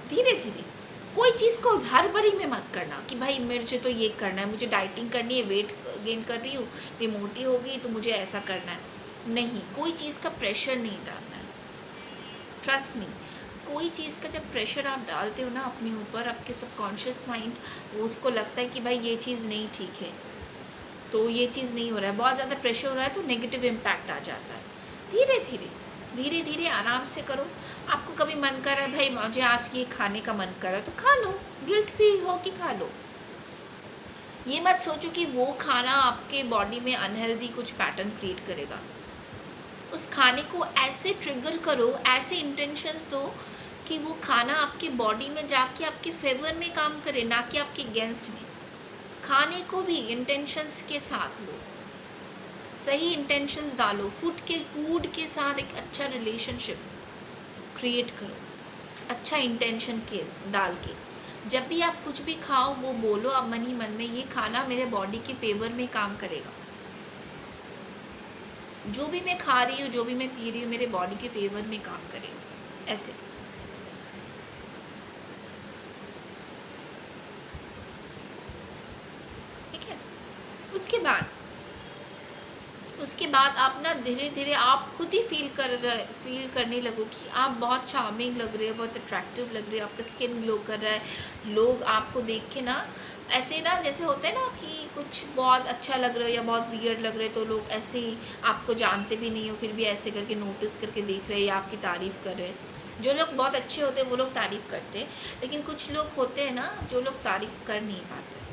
धीरे धीरे कोई चीज़ को हड़बड़ी में मत करना कि भाई मुझे तो ये करना है, मुझे डाइटिंग करनी है, वेट गेन कर रही हूँ, मैं मोटी हो गई तो मुझे ऐसा करना है। नहीं, कोई चीज़ का प्रेशर नहीं डालना है। ट्रस्ट मी, कोई चीज़ का जब प्रेशर आप डालते हो ना अपने ऊपर, आपके सबकॉन्शियस माइंड उसको लगता है कि भाई ये चीज़ नहीं ठीक है, तो ये चीज़ नहीं हो रहा है, बहुत ज़्यादा प्रेशर हो रहा है, तो नेगेटिव इम्पैक्ट आ जाता है। धीरे धीरे धीरे धीरे आराम से करो। आपको कभी मन कर रहा है भाई मुझे आज ये खाने का मन कर रहा है, तो खा लो, गिल्ट फील हो कि खा लो। ये मत सोचो कि वो खाना आपके बॉडी में अनहेल्दी कुछ पैटर्न क्रिएट करेगा। उस खाने को ऐसे ट्रिगर करो, ऐसे इंटेंशंस दो कि वो खाना आपके बॉडी में जाके आपके फेवर में काम करे, ना कि आपके अगेंस्ट में। खाने को भी इंटेंशंस के साथ लो, सही इंटेंशंस डालो, फूड के साथ एक अच्छा रिलेशनशिप क्रिएट करो, अच्छा इंटेंशन के डाल के। जब भी आप कुछ भी खाओ वो बोलो आप मन ही मन में, ये खाना मेरे बॉडी के फेवर में काम करेगा, जो भी मैं खा रही हूँ, जो भी मैं पी रही हूँ, मेरे बॉडी के फेवर में काम करेगा, ऐसे। ठीक है। उसके बाद आप ना धीरे धीरे आप खुद ही फील करने लगो कि आप बहुत चार्मिंग लग रहे हो, बहुत अट्रैक्टिव लग रहे हो, आपका स्किन ग्लो कर रहा है। लोग आपको देख के ना ऐसे ना, जैसे होता है ना कि कुछ बहुत अच्छा लग रहा है या बहुत वियर्ड लग रहे, तो लोग ऐसे ही आपको जानते भी नहीं हो फिर भी ऐसे करके नोटिस करके देख रहे हैं या आपकी तारीफ़ कर रहे हैं। जो लोग बहुत अच्छे होते हैं वो लोग तारीफ़ करते हैं, लेकिन कुछ लोग होते हैं ना जो लोग तारीफ़ कर नहीं पाते,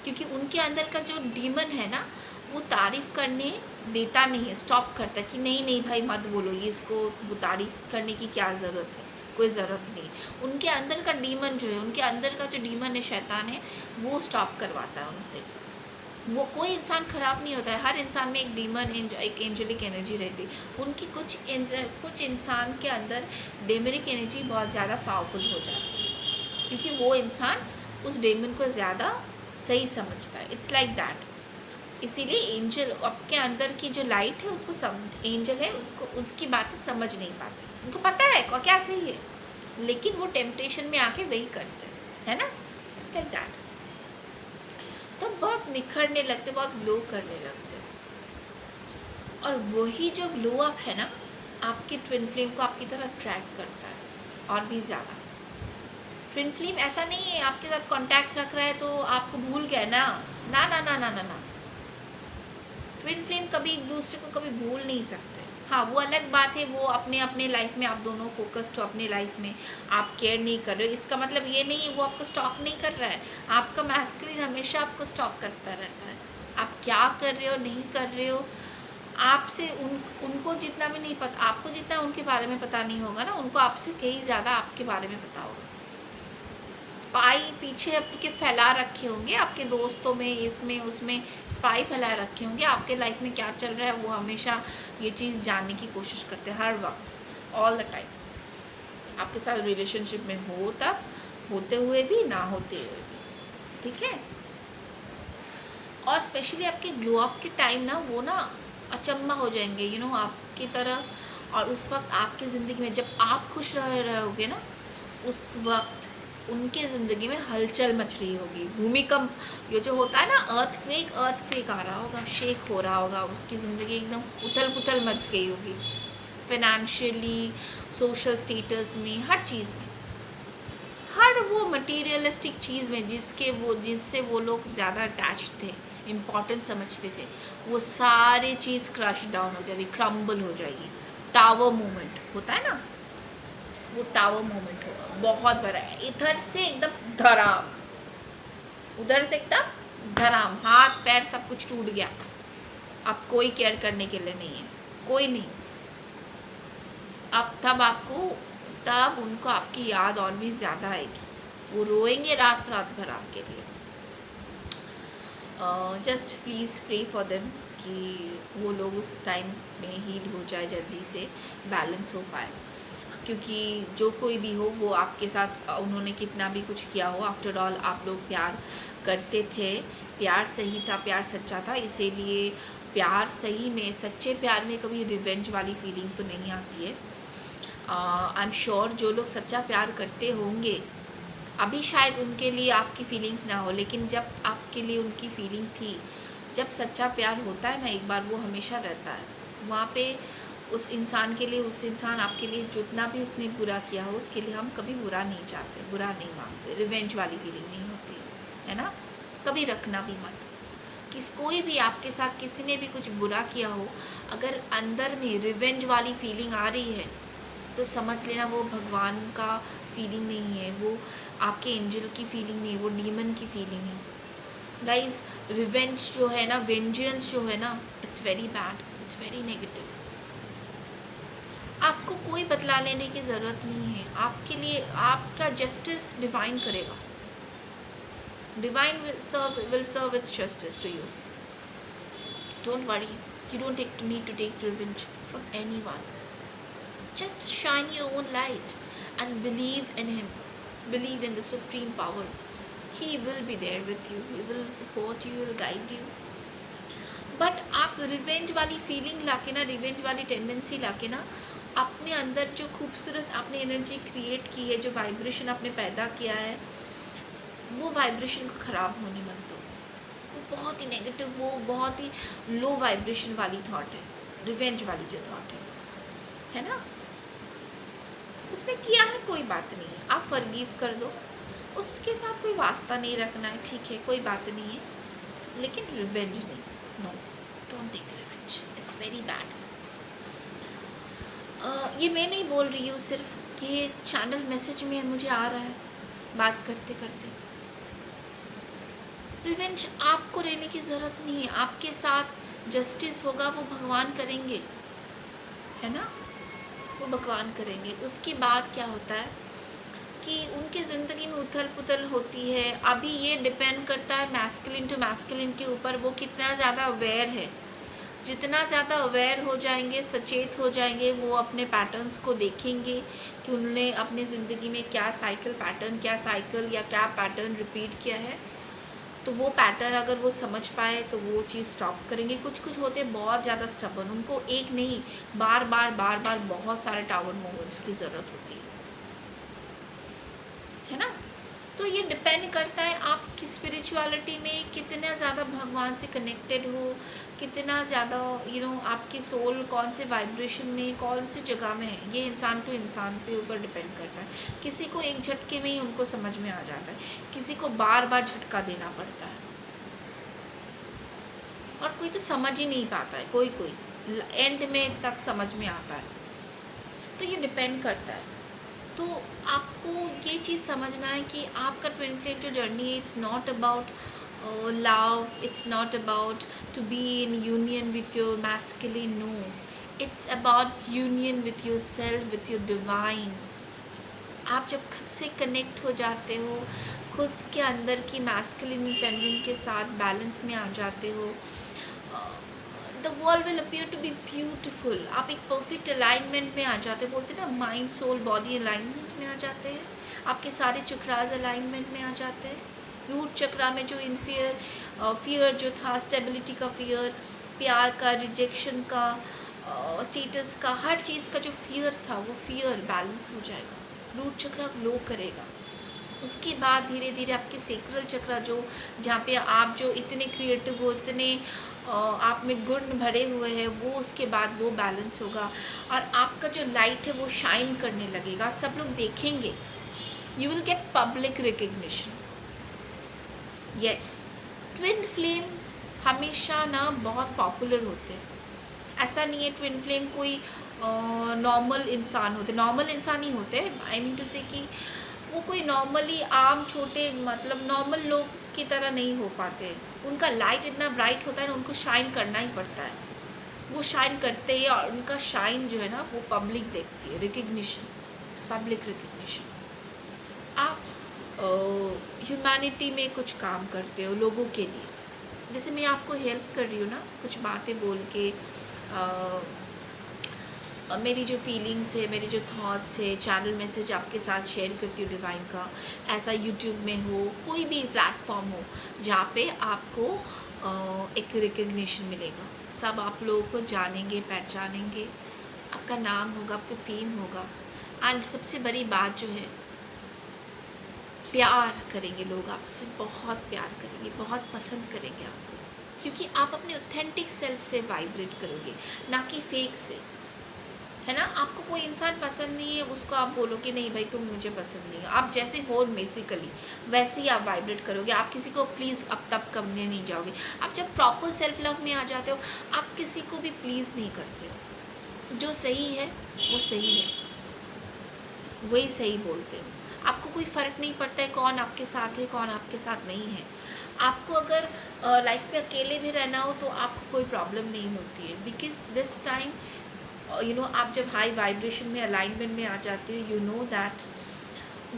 क्योंकि उनके अंदर का जो डीमन है ना वो तारीफ़ करने देता नहीं है, स्टॉप करता है कि नहीं नहीं भाई मत बोलो ये, इसको वो तारीफ़ करने की क्या ज़रूरत है, कोई ज़रूरत नहीं। उनके अंदर का डीमन जो है, उनके अंदर का जो डीमन है, शैतान है, वो स्टॉप करवाता है उनसे। वो कोई इंसान ख़राब नहीं होता है, हर इंसान में एक डीमन एक एंजेलिक एनर्जी रहती है। उनकी कुछ इंसान के अंदर डेमनिक एनर्जी बहुत ज़्यादा पावरफुल हो जाती है, क्योंकि वो इंसान उस डेमन को ज़्यादा सही समझता है। It's like that. इसीलिए एंजल आपके अंदर की जो लाइट है उसको एंजल है उसको उसकी बातें समझ नहीं पाते, उनको पता है क्या सही है, लेकिन वो टेम्पटेशन में आके वही करते हैं, है ना। It's like that. तो बहुत निखरने लगते, बहुत ग्लो करने लगते, और वही जो ग्लो अप है ना आपकी ट्विन फ्लेम को आपकी तरह अट्रैक्ट करता है और भी ज़्यादा। ट्विन फ्लेम ऐसा नहीं है आपके साथ कांटेक्ट रख रहा है तो आपको भूल गया ना, ना ना ना ना ना ना। ट्विन फ्लेम कभी एक दूसरे को कभी भूल नहीं सकते। हाँ, वो अलग बात है, वो अपने अपने लाइफ में आप दोनों फोकस्ड हो, अपने लाइफ में आप केयर नहीं कर रहे हो, इसका मतलब ये नहीं है वो आपको स्टॉक नहीं कर रहा है। आपका मैस्कुलिन हमेशा आपको स्टॉक करता रहता है, आप क्या कर रहे हो नहीं कर रहे हो। आपसे उनको जितना भी नहीं पता, आपको जितना उनके बारे में पता नहीं होगा ना, उनको आपसे कहीं ज़्यादा आपके बारे में पता होगा। स्पाई पीछे आपके फैला रखे होंगे, आपके दोस्तों में इसमें उसमें स्पाई फैला रखे होंगे, आपके लाइफ में क्या चल रहा है वो हमेशा ये चीज़ जानने की कोशिश करते हैं, हर वक्त, ऑल द टाइम। आपके साथ रिलेशनशिप में हो तब, होते हुए भी, ना होते हुए भी, ठीक है। और स्पेशली आपके ग्लो अप के टाइम ना वो ना अचंभा हो जाएंगे, आपकी तरह। और उस वक्त आपकी ज़िंदगी में जब आप खुश रहोगे ना, उस वक्त उनके ज़िंदगी में हलचल मच रही होगी, भूमिकंप, ये जो होता है ना अर्थक्वेक आ रहा होगा, शेक हो रहा होगा, उसकी ज़िंदगी एकदम उथल पुथल मच गई होगी, फाइनेंशियली, सोशल स्टेटस में, हर चीज़ में, हर वो मटीरियलिस्टिक चीज़ में जिससे वो लोग ज़्यादा अटैच थे, इम्पॉर्टेंट समझते थे, वो सारी चीज़ क्रश डाउन हो जाएगी, क्रम्बल हो जाएगी। टावर मूवमेंट होता है ना, वो टावर मोमेंट होगा, बहुत बड़ा है। इधर से एकदम धराम, उधर से एकदम धराम, हाथ पैर सब कुछ टूट गया, अब कोई केयर करने के लिए नहीं है, कोई नहीं। अब तब उनको आपकी याद और भी ज़्यादा आएगी, वो रोएंगे रात भर आपके लिए। Just please pray for them कि वो लोग उस टाइम में हील हो जाए, जल्दी से बैलेंस हो पाए, क्योंकि जो कोई भी हो वो आपके साथ उन्होंने कितना भी कुछ किया हो, आफ्टर ऑल आप लोग प्यार करते थे, प्यार सही था, प्यार सच्चा था, इसीलिए प्यार सही में, सच्चे प्यार में कभी रिवेंज वाली फीलिंग तो नहीं आती है। आई एम श्योर जो लोग सच्चा प्यार करते होंगे, अभी शायद उनके लिए आपकी फीलिंग्स ना हो, लेकिन जब आपके लिए उनकी फीलिंग थी, जब सच्चा प्यार होता है ना एक बार, वो हमेशा रहता है वहाँ पे। उस इंसान के लिए, उस इंसान आपके लिए जितना भी उसने बुरा किया हो, उसके लिए हम कभी बुरा नहीं चाहते, बुरा नहीं मांगते, रिवेंज वाली फीलिंग नहीं होती है ना, कभी रखना भी मत। कोई भी आपके साथ किसी ने भी कुछ बुरा किया हो, अगर अंदर में रिवेंज वाली फीलिंग आ रही है तो समझ लेना वो भगवान का फीलिंग नहीं है, वो आपके एंजल की फीलिंग नहीं है, वो डीमन की फीलिंग है। गाइज, रिवेंज जो है ना, वेंजेंस जो है ना, it's very bad, it's very negative. आपको कोई बदला लेने की ज़रूरत नहीं है, आपके लिए आपका जस्टिस डिवाइन करेगा, divine will serve its justice to you. Don't worry, you don't need to take revenge from anyone. Just shine your own light and believe in him, believe in the supreme power. He will be there with you, he will support you, he will guide you. But आप revenge वाली feeling लाके ना, revenge वाली tendency लाके ना, अपने अंदर जो खूबसूरत आपने एनर्जी क्रिएट की है, जो वाइब्रेशन आपने पैदा किया है, वो वाइब्रेशन को ख़राब होने मत दो। वो बहुत ही नेगेटिव, वो बहुत ही लो वाइब्रेशन वाली थॉट है, रिवेंज वाली जो थॉट है ना। उसने किया है, कोई बात नहीं है, आप फॉरगिव कर दो, उसके साथ कोई वास्ता नहीं रखना है, ठीक है, कोई बात नहीं है, लेकिन रिवेंज नहीं, no, don't take revenge, it's very bad. ये मैं नहीं बोल रही हूँ सिर्फ, कि ये चैनल मैसेज में मुझे आ रहा है बात करते करते। रिवेंज आपको लेने की ज़रूरत नहीं है, आपके साथ जस्टिस होगा, वो भगवान करेंगे, है ना, वो भगवान करेंगे। उसके बाद क्या होता है कि उनके ज़िंदगी में उथल पुथल होती है। अभी ये डिपेंड करता है मैस्कुलिन टू मैस्कुलिन के ऊपर, वो कितना ज़्यादा अवेयर है। जितना ज़्यादा अवेयर हो जाएंगे, सचेत हो जाएंगे, वो अपने पैटर्न्स को देखेंगे कि उन्होंने अपनी ज़िंदगी में क्या साइकिल पैटर्न, क्या साइकिल या क्या पैटर्न रिपीट किया है, तो वो पैटर्न अगर वो समझ पाए तो वो चीज़ स्टॉप करेंगे। कुछ कुछ होते हैं बहुत ज़्यादा स्टबर्न, उनको एक नहीं बार बार बहुत सारे टावर मूवमेंट्स की ज़रूरत होती है ना। तो ये डिपेंड करता है आप की स्पिरिचुअलिटी में कितना ज़्यादा भगवान से कनेक्टेड हो, कितना ज़्यादा आपकी सोल कौन से वाइब्रेशन में, कौन सी जगह में है। ये इंसान टू इंसान पे ऊपर डिपेंड करता है। किसी को एक झटके में ही उनको समझ में आ जाता है, किसी को बार बार झटका देना पड़ता है, और कोई तो समझ ही नहीं पाता है, कोई एंड में तक समझ में आता है। तो ये डिपेंड करता है। तो आपको ये चीज़ समझना है कि आपका ट्विन फ्लेम जो जर्नी है, it's not about love, it's not about to be in union with your masculine, no, it's about union with yourself, with your divine. आप जब खुद से कनेक्ट हो जाते हो, खुद के अंदर की मैस्कुलिन एंड फेमिनिन के साथ बैलेंस में आ जाते हो, the world will appear to be beautiful. आप एक परफेक्ट अलाइनमेंट में आ जाते हैं, बोलते हैं ना, माइंड सोल बॉडी अलाइनमेंट में आ जाते हैं। आपके सारे चक्रास अलाइनमेंट में आ जाते हैं। रूट चक्रा में जो फियर जो था, स्टेबिलिटी का फियर, प्यार का, रिजेक्शन का, स्टेटस का, हर चीज़ का जो फियर था, वो फियर बैलेंस हो जाएगा। रूट चक्रा ग्लो करेगा। उसके बाद धीरे धीरे आपके सेक्रल चक्रा जहाँ पे आप जो इतने क्रिएटिव हो, इतने आप में गुण भरे हुए हैं, वो उसके बाद वो बैलेंस होगा, और आपका जो लाइट है वो शाइन करने लगेगा। सब लोग देखेंगे, you will get public recognition. Yes, twin flame हमेशा ना बहुत पॉपुलर होते हैं। ऐसा नहीं है ट्विन फ्लेम कोई नॉर्मल इंसान होते, नॉर्मल इंसान ही होते हैं। आई मीन टू से कि वो कोई नॉर्मली आम छोटे मतलब नॉर्मल लोग की तरह नहीं हो पाते। उनका लाइट इतना ब्राइट होता है ना, उनको शाइन करना ही पड़ता है। वो शाइन करते हैं, और उनका शाइन जो है ना, वो पब्लिक देखती है। Recognition, public recognition. आप ह्यूमैनिटी में कुछ काम करते हो लोगों के लिए, जैसे मैं आपको हेल्प कर रही हूँ ना, कुछ बातें बोल के, मेरी जो फीलिंग्स है, मेरे जो थॉट्स है, चैनल मैसेज आपके साथ शेयर करती हूँ डिवाइन का। ऐसा यूट्यूब में हो, कोई भी प्लेटफॉर्म हो जहाँ पे आपको एक रिकग्निशन मिलेगा, सब आप लोगों को जानेंगे, पहचानेंगे, आपका नाम होगा, आपका फेम होगा। एंड सबसे बड़ी बात जो है, प्यार करेंगे लोग आपसे, बहुत प्यार करेंगे, बहुत पसंद करेंगे आपको, क्योंकि आप अपने ऑथेंटिक सेल्फ से वाइब्रेट करोगे, ना कि फेक से, है ना। आपको कोई इंसान पसंद नहीं है, उसको आप बोलो कि नहीं भाई तुम मुझे पसंद नहीं है, आप जैसे हो बेसिकली वैसे ही आप वाइब्रेट करोगे। आप किसी को प्लीज़ अब तब करने नहीं जाओगे। आप जब प्रॉपर सेल्फ लव में आ जाते हो, आप किसी को भी प्लीज़ नहीं करते हो। जो सही है वो सही है, वही सही बोलते हो। आपको कोई फ़र्क नहीं पड़ता है कौन आपके साथ है, कौन आपके साथ नहीं है। आपको अगर लाइफ में अकेले भी रहना हो तो आपको कोई प्रॉब्लम नहीं होती है, बिकॉज दिस टाइम आप जब हाई वाइब्रेशन में, अलाइनमेंट में आ जाते हो, you know that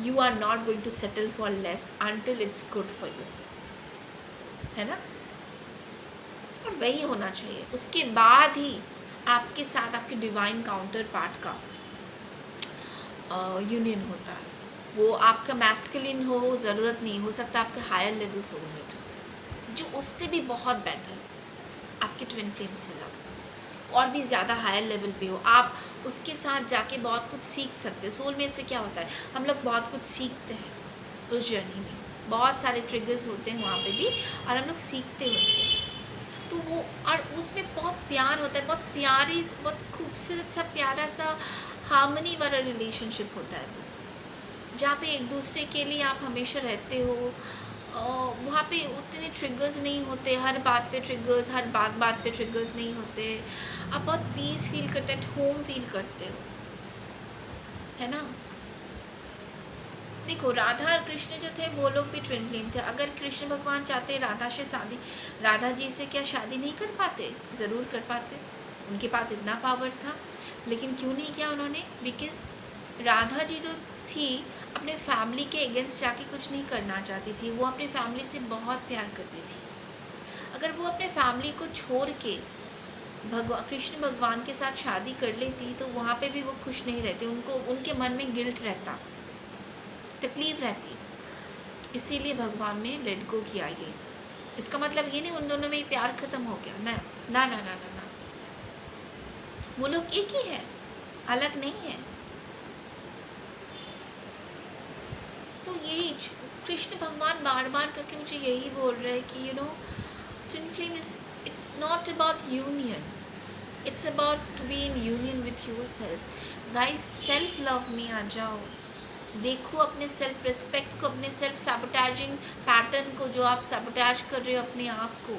you are not going to settle for less until it's good for you, है ना। और वही होना चाहिए। उसके बाद ही आपके साथ आपके डिवाइन काउंटर पार्ट का यूनियन होता है। वो आपका मैस्कुलिन हो, ज़रूरत नहीं, हो सकता आपका हायर लेवल सोलमेट हो, जो उससे भी बहुत बेहतर, आपके ट्विन फ्लेम से ज़्यादा और भी ज़्यादा हायर लेवल पे हो। आप उसके साथ जाके बहुत कुछ सीख सकते हैं। सोलमेट से क्या होता है, हम लोग बहुत कुछ सीखते हैं उस जर्नी में, बहुत सारे ट्रिगर्स होते हैं वहाँ पे भी, और हम लोग सीखते हैं उससे। तो वो, और उसमें बहुत प्यार होता है, बहुत प्यारी, बहुत खूबसूरत सा, प्यारा सा हार्मनी वाला रिलेशनशिप होता है वो, जहाँ पे एक दूसरे के लिए आप हमेशा रहते हो। वहाँ पे उतने ट्रिगर्स नहीं होते, हर बात पे ट्रिगर्स, हर बात पे ट्रिगर्स नहीं होते। आप बहुत पीस फील करते हो, होम फील करते हो, है ना। देखो, राधा और कृष्ण जो थे वो लोग भी ट्विन फ्लेम थे। अगर कृष्ण भगवान चाहते राधा से शादी, राधा जी से क्या शादी नहीं कर पाते? ज़रूर कर पाते, उनके पास इतना पावर था। लेकिन क्यों नहीं किया उन्होंने? बिकॉज राधा जी तो थी अपने फैमिली के अगेंस्ट जाके कुछ नहीं करना चाहती थी, वो अपनी फैमिली से बहुत प्यार करती थी। अगर वो अपने फैमिली को छोड़ के कृष्ण भगवान के साथ शादी कर लेती तो वहाँ पे भी वो खुश नहीं रहते, उनको उनके मन में गिल्ट रहता, तकलीफ रहती। इसीलिए भगवान ने लेट गो किया ये। इसका मतलब ये नहीं उन दोनों में प्यार खत्म हो गया, ना ना ना ना ना, ना। वो लोग एक ही है, अलग नहीं है। तो यही कृष्ण भगवान बार बार करके मुझे यही बोल रहे हैं कि twin flame is, it's not about union, it's about to be in union with yourself. Guys, self love में आ जाओ, देखो अपने सेल्फ रिस्पेक्ट को, अपने सेल्फ सैबोटैजिंग पैटर्न को, जो आप सैबोटैज कर रहे हो अपने आप को।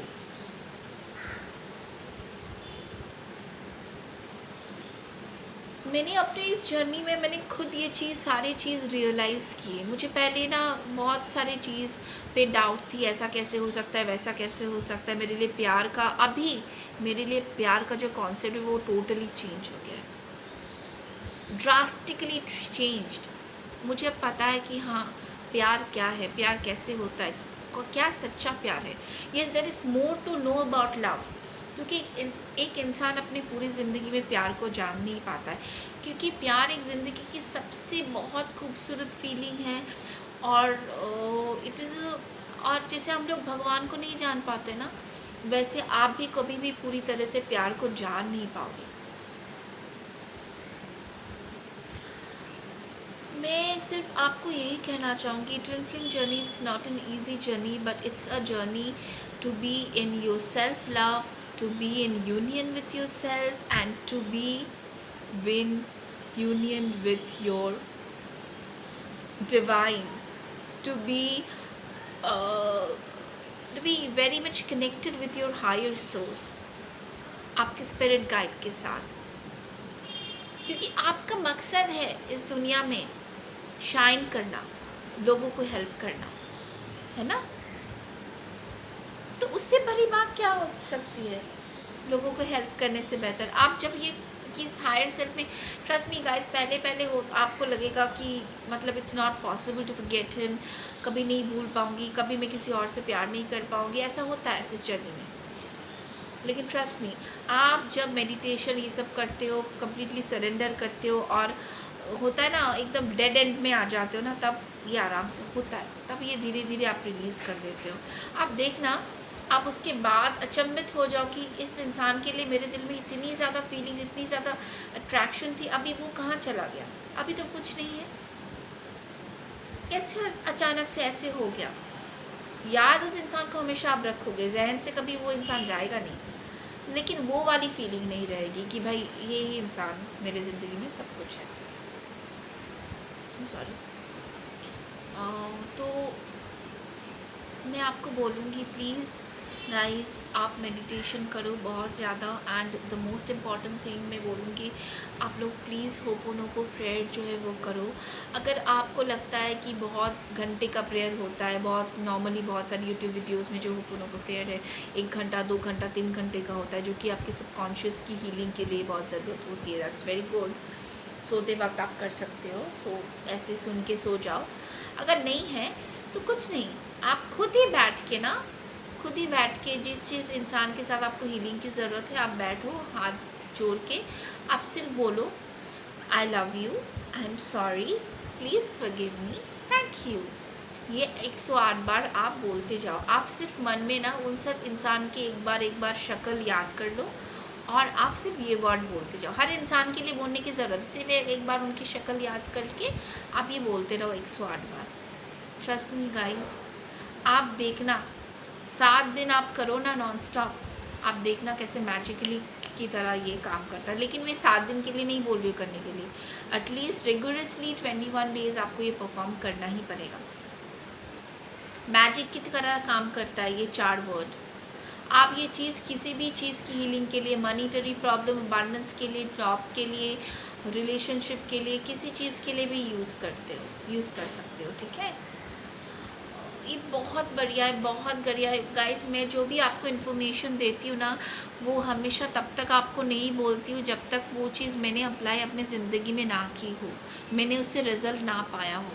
मैंने अपने इस जर्नी में मैंने खुद ये चीज़ सारी चीज़ रियलाइज़ की है। मुझे पहले ना बहुत सारी चीज़ पे डाउट थी, ऐसा कैसे हो सकता है, वैसा कैसे हो सकता है। मेरे लिए प्यार का, अभी मेरे लिए प्यार का जो कॉन्सेप्ट है वो टोटली चेंज हो गया है, ड्रास्टिकली चेंज्ड। मुझे अब पता है कि हाँ, प्यार क्या है, प्यार कैसे होता है, क्या सच्चा प्यार है। Yes, there is more to know about love, क्योंकि एक इंसान अपनी पूरी ज़िंदगी में प्यार को जान नहीं पाता है, क्योंकि प्यार एक ज़िंदगी की सबसे बहुत खूबसूरत फीलिंग है। और इट इज़, और जैसे हम लोग भगवान को नहीं जान पाते ना, वैसे आप भी कभी भी पूरी तरह से प्यार को जान नहीं पाओगे। मैं सिर्फ आपको यही कहना चाहूँगी, twin flame journey is not an easy journey, but it's a journey to be in your self love, to be in union with yourself, and to be in union with your divine, to be very much connected with your higher source, आपके spirit guide के साथ। क्योंकि आपका मकसद है इस दुनिया में शाइन करना, लोगों को हेल्प करना, है ना। तो उससे बड़ी बात क्या हो सकती है लोगों को हेल्प करने से बेहतर। आप जब ये इस हायर सेल्फ में, ट्रस्ट मी गाइस, पहले हो आपको लगेगा कि मतलब it's not possible to forget him, कभी नहीं भूल पाऊँगी, कभी मैं किसी और से प्यार नहीं कर पाऊँगी, ऐसा होता है इस जर्नी में। लेकिन ट्रस्ट मी, आप जब मेडिटेशन ये सब करते हो, कम्प्लीटली सरेंडर करते हो, और होता है ना एकदम डेड एंड में आ जाते हो ना, तब ये आराम से होता है, तब ये धीरे धीरे आप रिलीज़ कर देते हो। आप देखना, आप उसके बाद अचंभित हो जाओ कि इस इंसान के लिए मेरे दिल में इतनी ज़्यादा फीलिंग्स, इतनी ज़्यादा अट्रैक्शन थी, अभी वो कहाँ चला गया, अभी तो कुछ नहीं है, कैसे अचानक से ऐसे हो गया। याद उस इंसान को हमेशा आप रखोगे, जहन से कभी वो इंसान जाएगा नहीं, लेकिन वो वाली फीलिंग नहीं रहेगी कि भाई ये ही इंसान मेरे ज़िंदगी में सब कुछ है। सॉरी। तो मैं आपको बोलूँगी, प्लीज़ गाइस, आप मेडिटेशन करो बहुत ज़्यादा। And the most important thing मैं बोलूँगी, आप लोग प्लीज़ होपोनोपो प्रेयर जो है वो करो। अगर आपको लगता है कि बहुत घंटे का प्रेयर होता है, बहुत नॉर्मली बहुत सारी यूट्यूब वीडियोस में जो होपोनोपो प्रेयर है 1 घंटा 2 घंटा 3 घंटे का होता है, जो कि आपके सबकॉन्शियस की हीलिंग के लिए बहुत ज़रूरत होती है, दैट्स वेरी गुड। सोते वक्त आप कर सकते हो, सो ऐसे सुन के सो जाओ। अगर नहीं है तो कुछ नहीं, आप खुद ही बैठ के जिस इंसान के साथ आपको हीलिंग की ज़रूरत है, आप बैठो हाथ जोड़ के, आप सिर्फ बोलो I love you, I am sorry, please forgive me, thank you. ये 108 बार आप बोलते जाओ। आप सिर्फ मन में ना उन सब इंसान के एक बार शक्ल याद कर लो, और आप सिर्फ ये वर्ड बोलते जाओ। हर इंसान के लिए बोलने की ज़रूरत, सिर्फ एक बार उनकी शक्ल याद करके आप ये बोलते रहो 108 बार। ट्रस्ट मी गाइस, आप देखना 7 दिन आप करो ना नॉन स्टॉप, आप देखना कैसे मैजिकली की तरह ये काम करता है। लेकिन मैं 7 दिन के लिए नहीं बोल रही हूँ करने के लिए, एटलीस्ट रेगुलरसली 21 डेज़ आपको ये परफॉर्म करना ही पड़ेगा। मैजिक की तरह काम करता है ये 4 वर्ड। आप ये चीज़ किसी भी चीज़ की हीलिंग के लिए, मनीटरी प्रॉब्लम, अबंडेंस के लिए, जॉब के लिए, रिलेशनशिप के लिए, किसी चीज़ के लिए भी यूज़ कर सकते हो, ठीक है। ये बहुत बढ़िया है, बहुत बढ़िया है गाइस। मैं जो भी आपको इन्फॉर्मेशन देती हूँ ना, वो हमेशा तब तक आपको नहीं बोलती हूँ जब तक वो चीज़ मैंने अप्लाई अपने ज़िंदगी में ना की हो, मैंने उससे रिज़ल्ट ना पाया हो।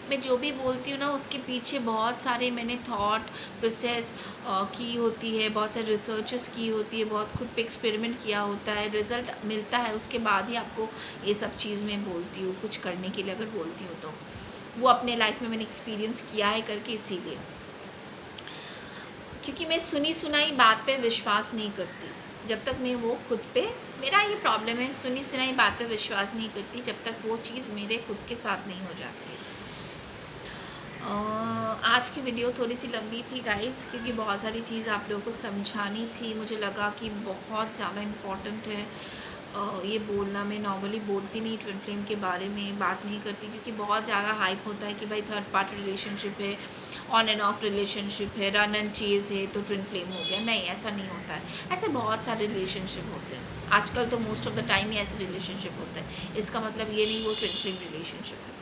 मैं जो भी बोलती हूँ ना, उसके पीछे बहुत सारे मैंने थॉट प्रोसेस की होती है, बहुत सारे रिसर्चेस की होती है, बहुत खुद पे एक्सपेरिमेंट किया होता है, रिज़ल्ट मिलता है उसके बाद ही आपको ये सब चीज़ मैं बोलती हूँ, कुछ करने के लिए अगर बोलती हूँ तो वो अपने लाइफ में मैंने एक्सपीरियंस किया है करके, इसीलिए। क्योंकि मैं सुनी सुनाई बात पे विश्वास नहीं करती जब तक मैं वो खुद पे, मेरा ये प्रॉब्लम है, सुनी सुनाई बात पे विश्वास नहीं करती जब तक वो चीज़ मेरे खुद के साथ नहीं हो जाती है। आज की वीडियो थोड़ी सी लंबी थी गाइस, क्योंकि बहुत सारी चीज़ आप लोगों को समझानी थी, मुझे लगा कि बहुत ज़्यादा इम्पॉर्टेंट है ये बोलना। मैं नॉर्मली बोलती नहीं ट्विन फ्लेम के बारे में, बात नहीं करती, क्योंकि बहुत ज़्यादा हाइप होता है कि भाई थर्ड पार्टी रिलेशनशिप है, ऑन एंड ऑफ रिलेशनशिप है, रन एंड चेज़ है तो ट्विन फ्लेम हो गया। नहीं, ऐसा नहीं होता है। ऐसे बहुत सारे रिलेशनशिप होते हैं आजकल, तो मोस्ट ऑफ द टाइम ही ऐसे रिलेशनशिप होते हैं। इसका मतलब ये नहीं वो ट्विन फ्लेम रिलेशनशिप है।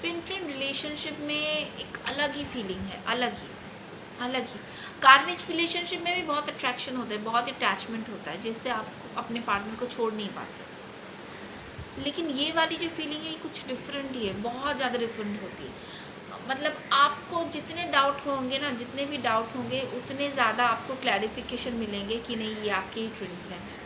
ट्विन फ्लेम रिलेशनशिप में एक अलग ही फीलिंग है, अलग ही। कार्मिक रिलेशनशिप में भी बहुत अट्रैक्शन होता है, बहुत अटैचमेंट होता है, जिससे आप अपने पार्टनर को छोड़ नहीं पाते। लेकिन ये वाली जो फीलिंग है ये कुछ डिफरेंट ही है, बहुत ज़्यादा डिफरेंट होती है। मतलब आपको जितने डाउट होंगे ना, जितने भी डाउट होंगे उतने ज़्यादा आपको क्लैरिफिकेशन मिलेंगे कि नहीं ये आपके ही ट्विन फ्लेम है।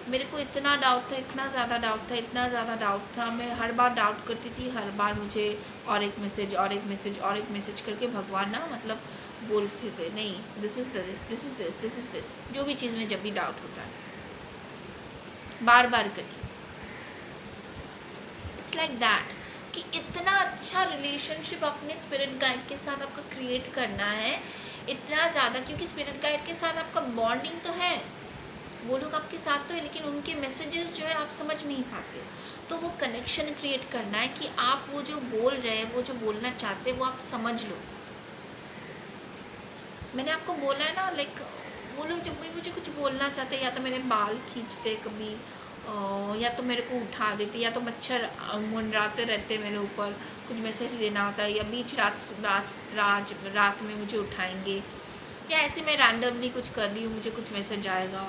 मेरे को इतना डाउट था, इतना ज़्यादा डाउट था, इतना ज़्यादा डाउट था, मैं हर बार डाउट करती थी, हर बार मुझे और एक मैसेज और एक मैसेज और एक मैसेज करके भगवान ना मतलब बोलते थे नहीं this is this, this is this, this is this, जो भी चीज़ में जब भी डाउट होता है बार बार करके। इट्स लाइक दैट कि इतना अच्छा रिलेशनशिप अपने स्पिरिट गाइड के साथ आपका क्रिएट करना है, इतना ज़्यादा, क्योंकि स्पिरिट गाइड के साथ आपका बॉन्डिंग तो है, वो लोग आपके साथ तो है, लेकिन उनके मैसेजेस जो है आप समझ नहीं पाते। तो वो कनेक्शन क्रिएट करना है कि आप वो जो बोल रहे हैं, वो जो बोलना चाहते हैं वो आप समझ लो। मैंने आपको बोला है ना, लाइक वो लोग जब भी मुझे कुछ बोलना चाहते हैं, या तो मेरे बाल खींचते कभी, या तो मेरे को उठा देते, या तो मच्छर मंडराते रहते मेरे ऊपर, कुछ मैसेज देना होता है, या बीच रात में मुझे उठाएंगे, या ऐसे मैं रैंडमली कुछ कर रही हूँ मुझे कुछ मैसेज आएगा,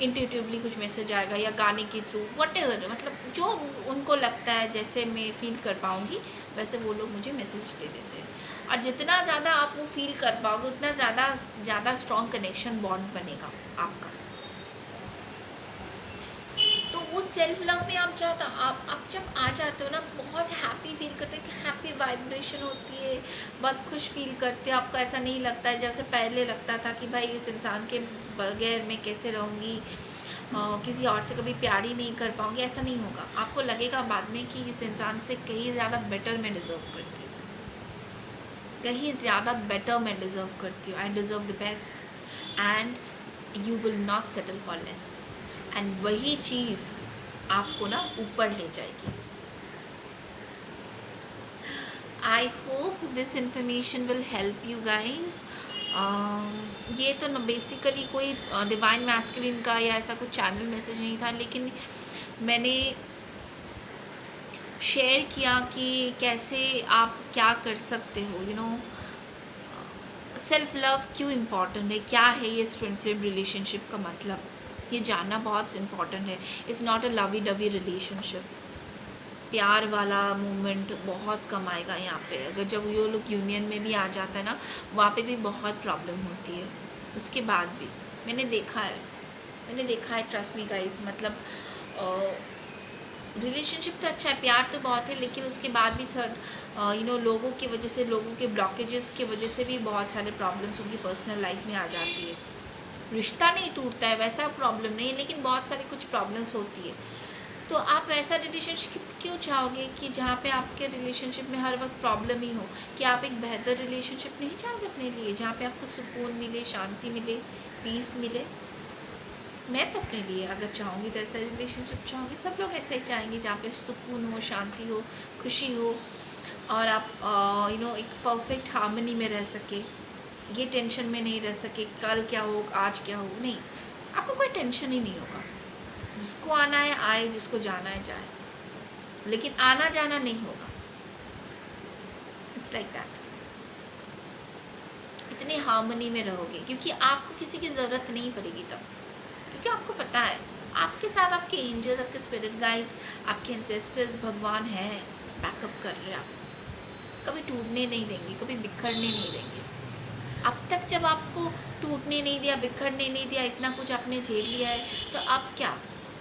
इंट्यूटिवली कुछ मैसेज आएगा, या गाने के थ्रू, व्हाटएवर, मतलब जो उनको लगता है जैसे मैं फील कर पाऊँगी वैसे वो लोग मुझे मैसेज दे देते हैं। और जितना ज़्यादा आप वो फील कर पाओगे उतना ज़्यादा स्ट्रॉन्ग कनेक्शन बॉन्ड बनेगा आपका। तो वो सेल्फ लव में आप जाता, आप जब आ जाते हो ना, बहुत हैप्पी फील करते हो, हैप्पी वाइब्रेशन होती है, बहुत खुश फील करते हो। आपको ऐसा नहीं लगता है जैसे पहले लगता था कि भाई इस इंसान के बगैर मैं कैसे रहूँगी, किसी और से कभी प्यार ही नहीं कर पाऊँगी। ऐसा नहीं होगा, आपको लगेगा बाद में कि इस इंसान से कहीं ज़्यादा बेटर मैं डिज़र्व करती हूँ, कहीं ज़्यादा बेटर मैं डिज़र्व करती हूँ। I deserve the best and you will not settle for less. And वही चीज़ आपको ना ऊपर ले जाएगी। I hope this information will help you guys. ये तो बेसिकली कोई डिवाइन मैस्कुलिन का या ऐसा कुछ चैनल मैसेज नहीं था, लेकिन मैंने शेयर किया कि कैसे आप क्या कर सकते हो, यू नो, सेल्फ लव क्यों इम्पॉर्टेंट है, क्या है ये ट्विन फ्लेम रिलेशनशिप का मतलब, ये जानना बहुत इम्पॉर्टेंट है। It's not a lovey dovey relationship. प्यार वाला मूवमेंट बहुत कम आएगा यहाँ पे। अगर जब ये लोग यूनियन में भी आ जाता है ना, वहाँ पे भी बहुत प्रॉब्लम होती है। उसके बाद भी मैंने देखा है, ट्रस्ट मी गाइस, मतलब रिलेशनशिप तो अच्छा है, प्यार तो बहुत है, लेकिन उसके बाद भी लोगों की वजह से, लोगों के ब्लॉकेजेस की वजह से भी बहुत सारे प्रॉब्लम्स उनकी पर्सनल लाइफ में आ जाती है। रिश्ता नहीं टूटता है, वैसा प्रॉब्लम नहीं है, लेकिन बहुत सारी कुछ प्रॉब्लम्स होती है। तो आप ऐसा रिलेशनशिप क्यों चाहोगे कि जहाँ पे आपके रिलेशनशिप में हर वक्त प्रॉब्लम ही हो? कि आप एक बेहतर रिलेशनशिप नहीं चाहोगे अपने लिए, जहाँ पे आपको सुकून मिले, शांति मिले, पीस मिले? मैं तो अपने लिए अगर चाहूँगी तो ऐसा रिलेशनशिप चाहूँगी। सब लोग ऐसा ही चाहेंगे जहाँ पे सुकून हो, शांति हो, खुशी हो, और आप एक परफेक्ट हार्मनी में रह सके। ये टेंशन में नहीं रह सके कल क्या हो, आज क्या हो, नहीं, आपको कोई टेंशन ही नहीं होगा। जिसको आना है आए, जिसको जाना है जाए, लेकिन आना जाना नहीं होगा। It's like that. इतने हार्मनी में रहोगे, क्योंकि आपको किसी की ज़रूरत नहीं पड़ेगी तब, क्योंकि आपको पता है आपके साथ आपके एंजल्स, आपके स्पिरिट गाइड्स, आपके एंसेस्टर्स, भगवान हैं, बैकअप कर रहे हैं आपको, कभी टूटने नहीं देंगे, कभी बिखरने नहीं देंगे। अब तक जब आपको टूटने नहीं दिया, बिखरने नहीं दिया, इतना कुछ आपने झेल लिया है, तो अब क्या,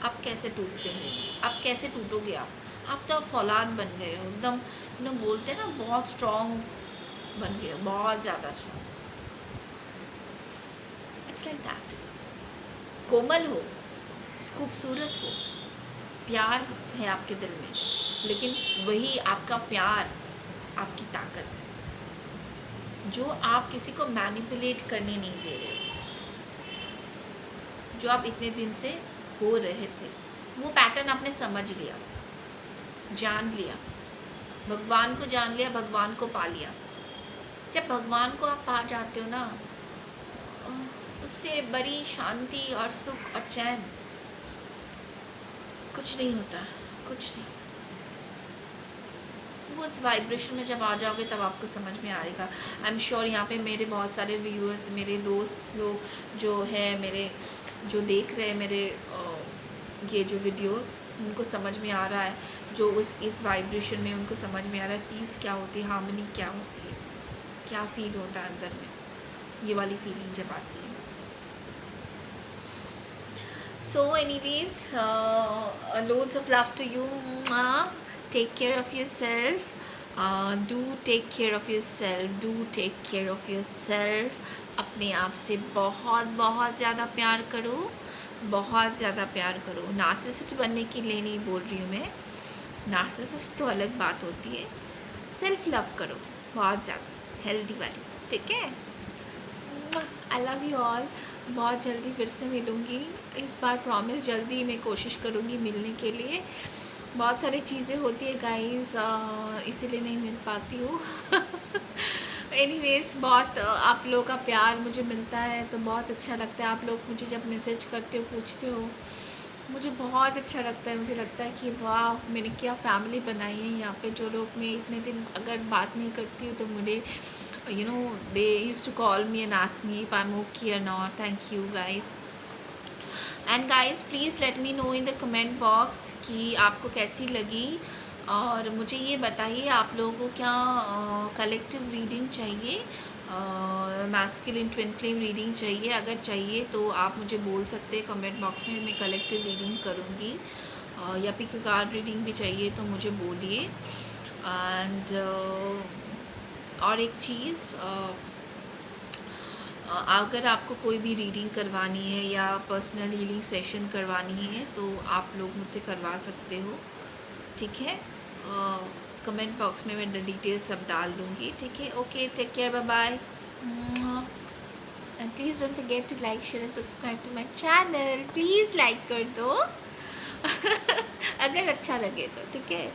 आप कैसे टूटते हैं, आप कैसे टूटोगे? आप तो फौलाद बन गए हो एकदम, बोलते हैं ना, बहुत स्ट्रॉन्ग बन गए हो, बहुत ज़्यादा स्ट्रॉन्ग। It's like that. कोमल हो, खूबसूरत हो, प्यार है आपके दिल में, लेकिन वही आपका प्यार आपकी ताकत है, जो आप किसी को मैनिपुलेट करने नहीं दे रहे हो, जो आप इतने दिन से हो रहे थे। वो पैटर्न आपने समझ लिया, जान लिया, भगवान को जान लिया, भगवान को पा लिया। जब भगवान को आप पा जाते हो ना, उससे बड़ी शांति और सुख और चैन कुछ नहीं होता, कुछ नहीं। वो उस वाइब्रेशन में जब आ जाओगे तब आपको समझ में आएगा। आई एम श्योर यहाँ पे मेरे बहुत सारे व्यूअर्स, मेरे दोस्त लोग जो है, मेरे जो देख रहे हैं मेरे ये जो वीडियो, उनको समझ में आ रहा है, जो इस वाइब्रेशन में उनको समझ में आ रहा है पीस क्या होती है, हार्मनी क्या होती है, क्या फील होता है अंदर में, ये वाली फीलिंग जब आती है। So anyways, loads of love to you. Take care of yourself. Do take care of yourself. Do take care of yourself. अपने आप से बहुत बहुत ज़्यादा प्यार करो, बहुत ज़्यादा प्यार करो। नार्सिसिस्ट बनने के लिए नहीं बोल रही हूँ मैं, नार्सिसिस्ट तो अलग बात होती है। सेल्फ लव करो बहुत ज़्यादा, हेल्दी वाली, ठीक है? I love you all. बहुत जल्दी फिर से मिलूँगी, इस बार प्रॉमिस जल्दी मैं कोशिश करूँगी मिलने के लिए। बहुत सारी चीज़ें होती है गाइस, इसीलिए नहीं मिल पाती हूँ। एनीवेज, बहुत आप लोगों का प्यार मुझे मिलता है तो बहुत अच्छा लगता है। आप लोग मुझे जब मैसेज करते हो, पूछते हो, मुझे बहुत अच्छा लगता है। मुझे लगता है कि वाह, मैंने क्या फैमिली बनाई है यहाँ पे। जो लोग मैं इतने दिन अगर बात नहीं करती हूँ तो मुझे they used to call me and ask me if I'm okay or not. Thank you guys. And guys, please let me know in the comment box कि आपको कैसी लगी, और मुझे ये बताइए आप लोगों को क्या कलेक्टिव रीडिंग चाहिए, मैस्कुलिन ट्विन फ्लेम रीडिंग चाहिए? अगर चाहिए तो आप मुझे बोल सकते हैं कमेंट बॉक्स में, मैं कलेक्टिव रीडिंग करूँगी। या पिक कार्ड रीडिंग भी चाहिए तो मुझे बोलिए। एंड और एक चीज़, अगर आपको कोई भी रीडिंग करवानी है या पर्सनल हीलिंग सेशन करवानी है तो आप लोग मुझसे करवा सकते हो, ठीक है? कमेंट बॉक्स में मैं डिटेल्स सब डाल दूँगी, ठीक है? Okay, take care, bye bye, and please don't forget to like, share and subscribe to my channel. Please like कर दो अगर अच्छा लगे तो, ठीक है?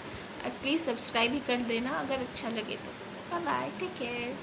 प्लीज़ सब्सक्राइब भी कर देना अगर अच्छा लगे तो। Bye bye, take care.